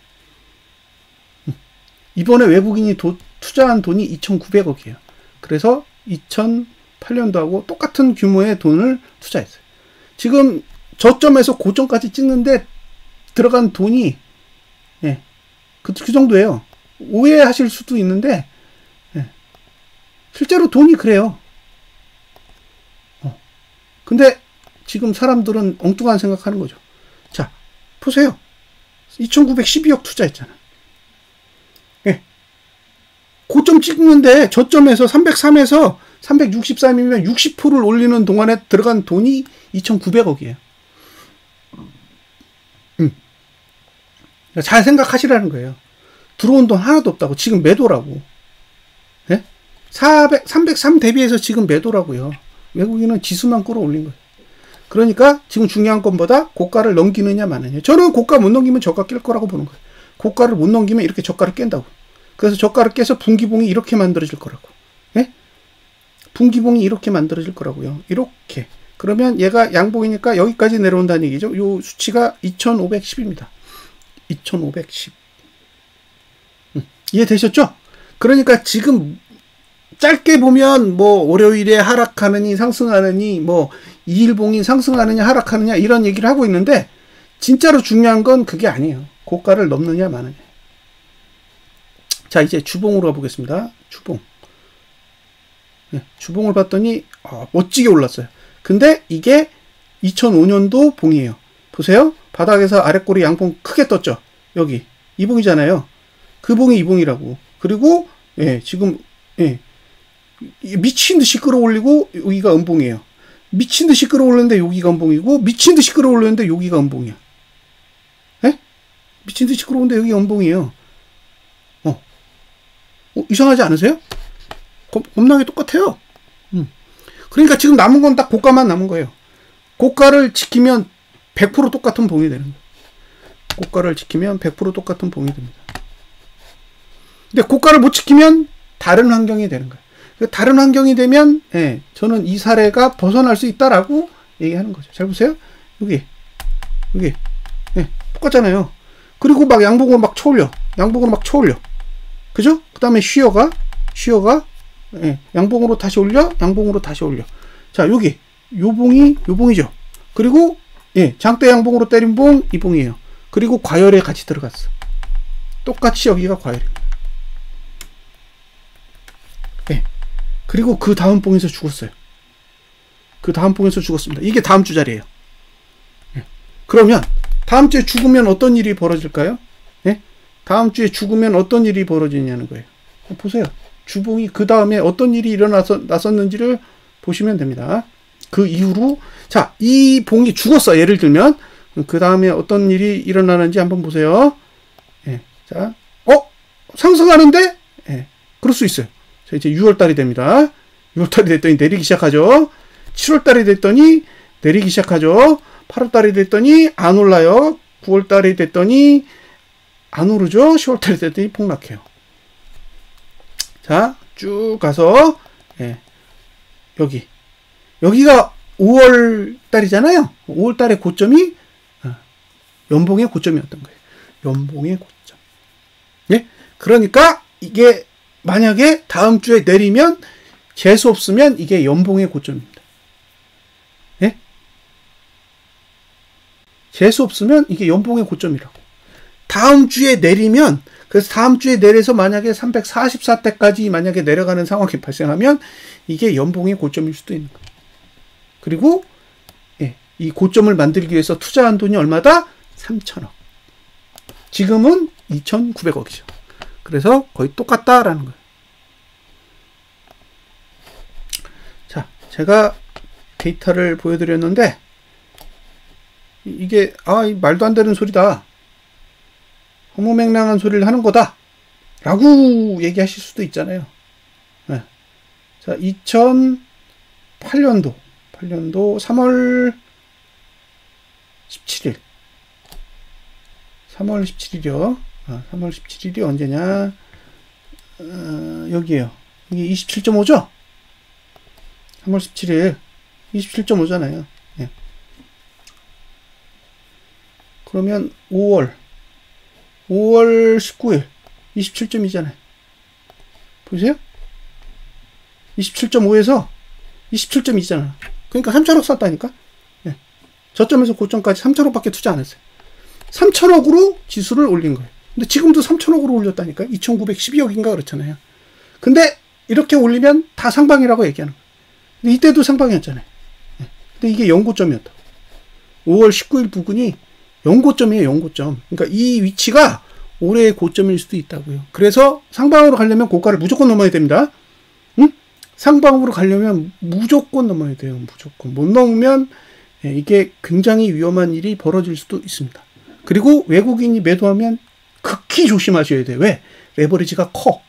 이번에 외국인이 투자한 돈이 2,900억이에요. 그래서 2008년도하고 똑같은 규모의 돈을 투자했어요. 지금 저점에서 고점까지 찍는데 들어간 돈이 예, 그 정도예요. 오해하실 수도 있는데 예, 실제로 돈이 그래요. 근데 지금 사람들은 엉뚱한 생각하는 거죠. 자, 보세요. 2,912억 투자했잖아. 예. 고점 찍는데 저점에서 303에서 363이면 60%를 올리는 동안에 들어간 돈이 2,900억이에요. 잘 생각하시라는 거예요. 들어온 돈 하나도 없다고. 지금 매도라고. 예? 303 대비해서 지금 매도라고요. 외국인은 지수만 끌어올린 거예요. 그러니까 지금 중요한 것보다 고가를 넘기느냐 마느냐. 저는 고가 못 넘기면 저가 깰 거라고 보는 거예요. 고가를 못 넘기면 이렇게 저가를 깬다고. 그래서 저가를 깨서 분기봉이 이렇게 만들어질 거라고. 예? 분기봉이 이렇게 만들어질 거라고요. 이렇게. 그러면 얘가 양봉이니까 여기까지 내려온다는 얘기죠. 요 수치가 2510입니다. 2510. 이해되셨죠? 그러니까 지금 짧게 보면 뭐 월요일에 하락하느니 상승하느니 뭐 2일봉이 상승하느냐 하락하느냐 이런 얘기를 하고 있는데 진짜로 중요한 건 그게 아니에요. 고가를 넘느냐 마느냐. 자, 이제 주봉으로 가보겠습니다. 주봉. 네, 주봉을 봤더니 멋지게 올랐어요. 근데 이게 2005년도 봉이에요. 보세요. 바닥에서 아랫꼬리 양봉 크게 떴죠. 여기 이 봉이잖아요. 그 봉이 이 봉이라고. 그리고 예, 지금 예, 미친 듯이 끌어올리고 여기가 음봉이에요. 미친 듯이 끌어올리는데 여기가 음봉이고 미친 듯이 끌어올리는데 여기가 음봉이야. 예? 미친 듯이 끌어오는데 여기가 음봉이에요. 이상하지 않으세요? 겁나게 똑같아요. 그러니까 지금 남은 건 딱 고가만 남은 거예요. 고가를 지키면 100% 똑같은 봉이 되는 거예요. 고가를 지키면 100% 똑같은 봉이 됩니다. 근데 고가를 못 지키면 다른 환경이 되는 거예요. 다른 환경이 되면 예, 저는 이 사례가 벗어날 수 있다라고 얘기하는 거죠. 잘 보세요. 여기 예, 똑같잖아요. 그리고 막 양봉으로 막 쳐올려. 양봉으로 막 쳐올려. 그죠? 그 다음에 쉬어가 예, 양봉으로 다시 올려, 양봉으로 다시 올려. 자, 여기 요봉이죠. 그리고 예, 장대 양봉으로 때린 봉, 이 봉이에요. 그리고 과열에 같이 들어갔어. 똑같이 여기가 과열입니다. 예. 그리고 그 다음 봉에서 죽었어요. 그 다음 봉에서 죽었습니다. 이게 다음 주 자리예요. 예. 그러면 다음 주에 죽으면 어떤 일이 벌어질까요? 예? 다음 주에 죽으면 어떤 일이 벌어지냐는 거예요. 보세요. 주봉이 그 다음에 어떤 일이 일어났었는지를 보시면 됩니다. 그 이후로 자, 이 봉이 죽었어. 예를 들면 그 다음에 어떤 일이 일어나는지 한번 보세요. 예. 자, 상승하는데? 예. 그럴 수 있어요. 자, 이제 6월달이 됩니다. 6월달이 됐더니 내리기 시작하죠. 7월달이 됐더니 내리기 시작하죠. 8월달이 됐더니 안 올라요. 9월달이 됐더니 안 오르죠. 10월달이 됐더니 폭락해요. 자, 쭉 가서 예. 여기가 5월달이잖아요. 5월달의 고점이 연봉의 고점이었던 거예요. 연봉의 고점. 예? 그러니까 이게 만약에 다음 주에 내리면 재수 없으면 이게 연봉의 고점입니다. 예? 재수 없으면 이게 연봉의 고점이라고. 다음 주에 내리면, 그래서 다음 주에 내려서 만약에 344대까지 만약에 내려가는 상황이 발생하면 이게 연봉의 고점일 수도 있는 거예요. 그리고 예, 이 고점을 만들기 위해서 투자한 돈이 얼마다? 3천억. 지금은 2,900억이죠. 그래서 거의 똑같다라는 거예요. 자, 제가 데이터를 보여드렸는데 이게 말도 안 되는 소리다. 허무맹랑한 소리를 하는 거다. 라고 얘기하실 수도 있잖아요. 네. 자, 2008년도 3월 17일. 3월 17일이요. 3월 17일이 언제냐? 여기에요. 이게 27.5죠? 3월 17일. 27.5잖아요. 예. 그러면 5월 19일. 27.2잖아요. 보세요? 27.5에서 27.2잖아. 그러니까 3천억 샀다니까? 예. 저점에서 고점까지 3천억밖에 투자 안 했어요. 3천억으로 지수를 올린 거예요. 근데 지금도 3천억으로 올렸다니까? 2,912억인가 그렇잖아요. 근데 이렇게 올리면 다 상방이라고 얘기하는 거예요. 근데 이때도 상방이었잖아요. 예. 근데 이게 연고점이었다. 5월 19일 부근이 연고점이에요, 연고점. 그러니까 이 위치가 올해의 고점일 수도 있다고요. 그래서 상방으로 가려면 고가를 무조건 넘어야 됩니다. 응? 상방으로 가려면 무조건 넘어야 돼요. 무조건. 못 넘으면 이게 굉장히 위험한 일이 벌어질 수도 있습니다. 그리고 외국인이 매도하면 극히 조심하셔야 돼요. 왜? 레버리지가 커.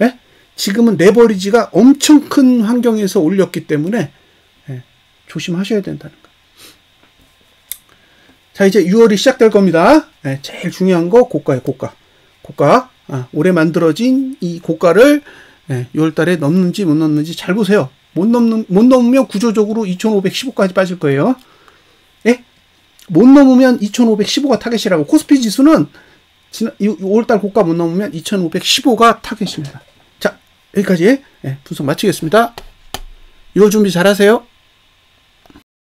예? 지금은 레버리지가 엄청 큰 환경에서 올렸기 때문에 조심하셔야 된다는 거예요. 자, 이제 6월이 시작될 겁니다. 제일 중요한 거 고가예요. 고가. 올해 만들어진 이 고가를 6월 달에 넘는지 못 넘는지 잘 보세요. 못 넘으면 구조적으로 2,515까지 빠질 거예요. 예? 못 넘으면 2,515가 타겟이라고. 코스피 지수는 5월 달 고가 못 넘으면 2,515가 타겟입니다. 자, 여기까지 분석 마치겠습니다. 6월 준비 잘 하세요.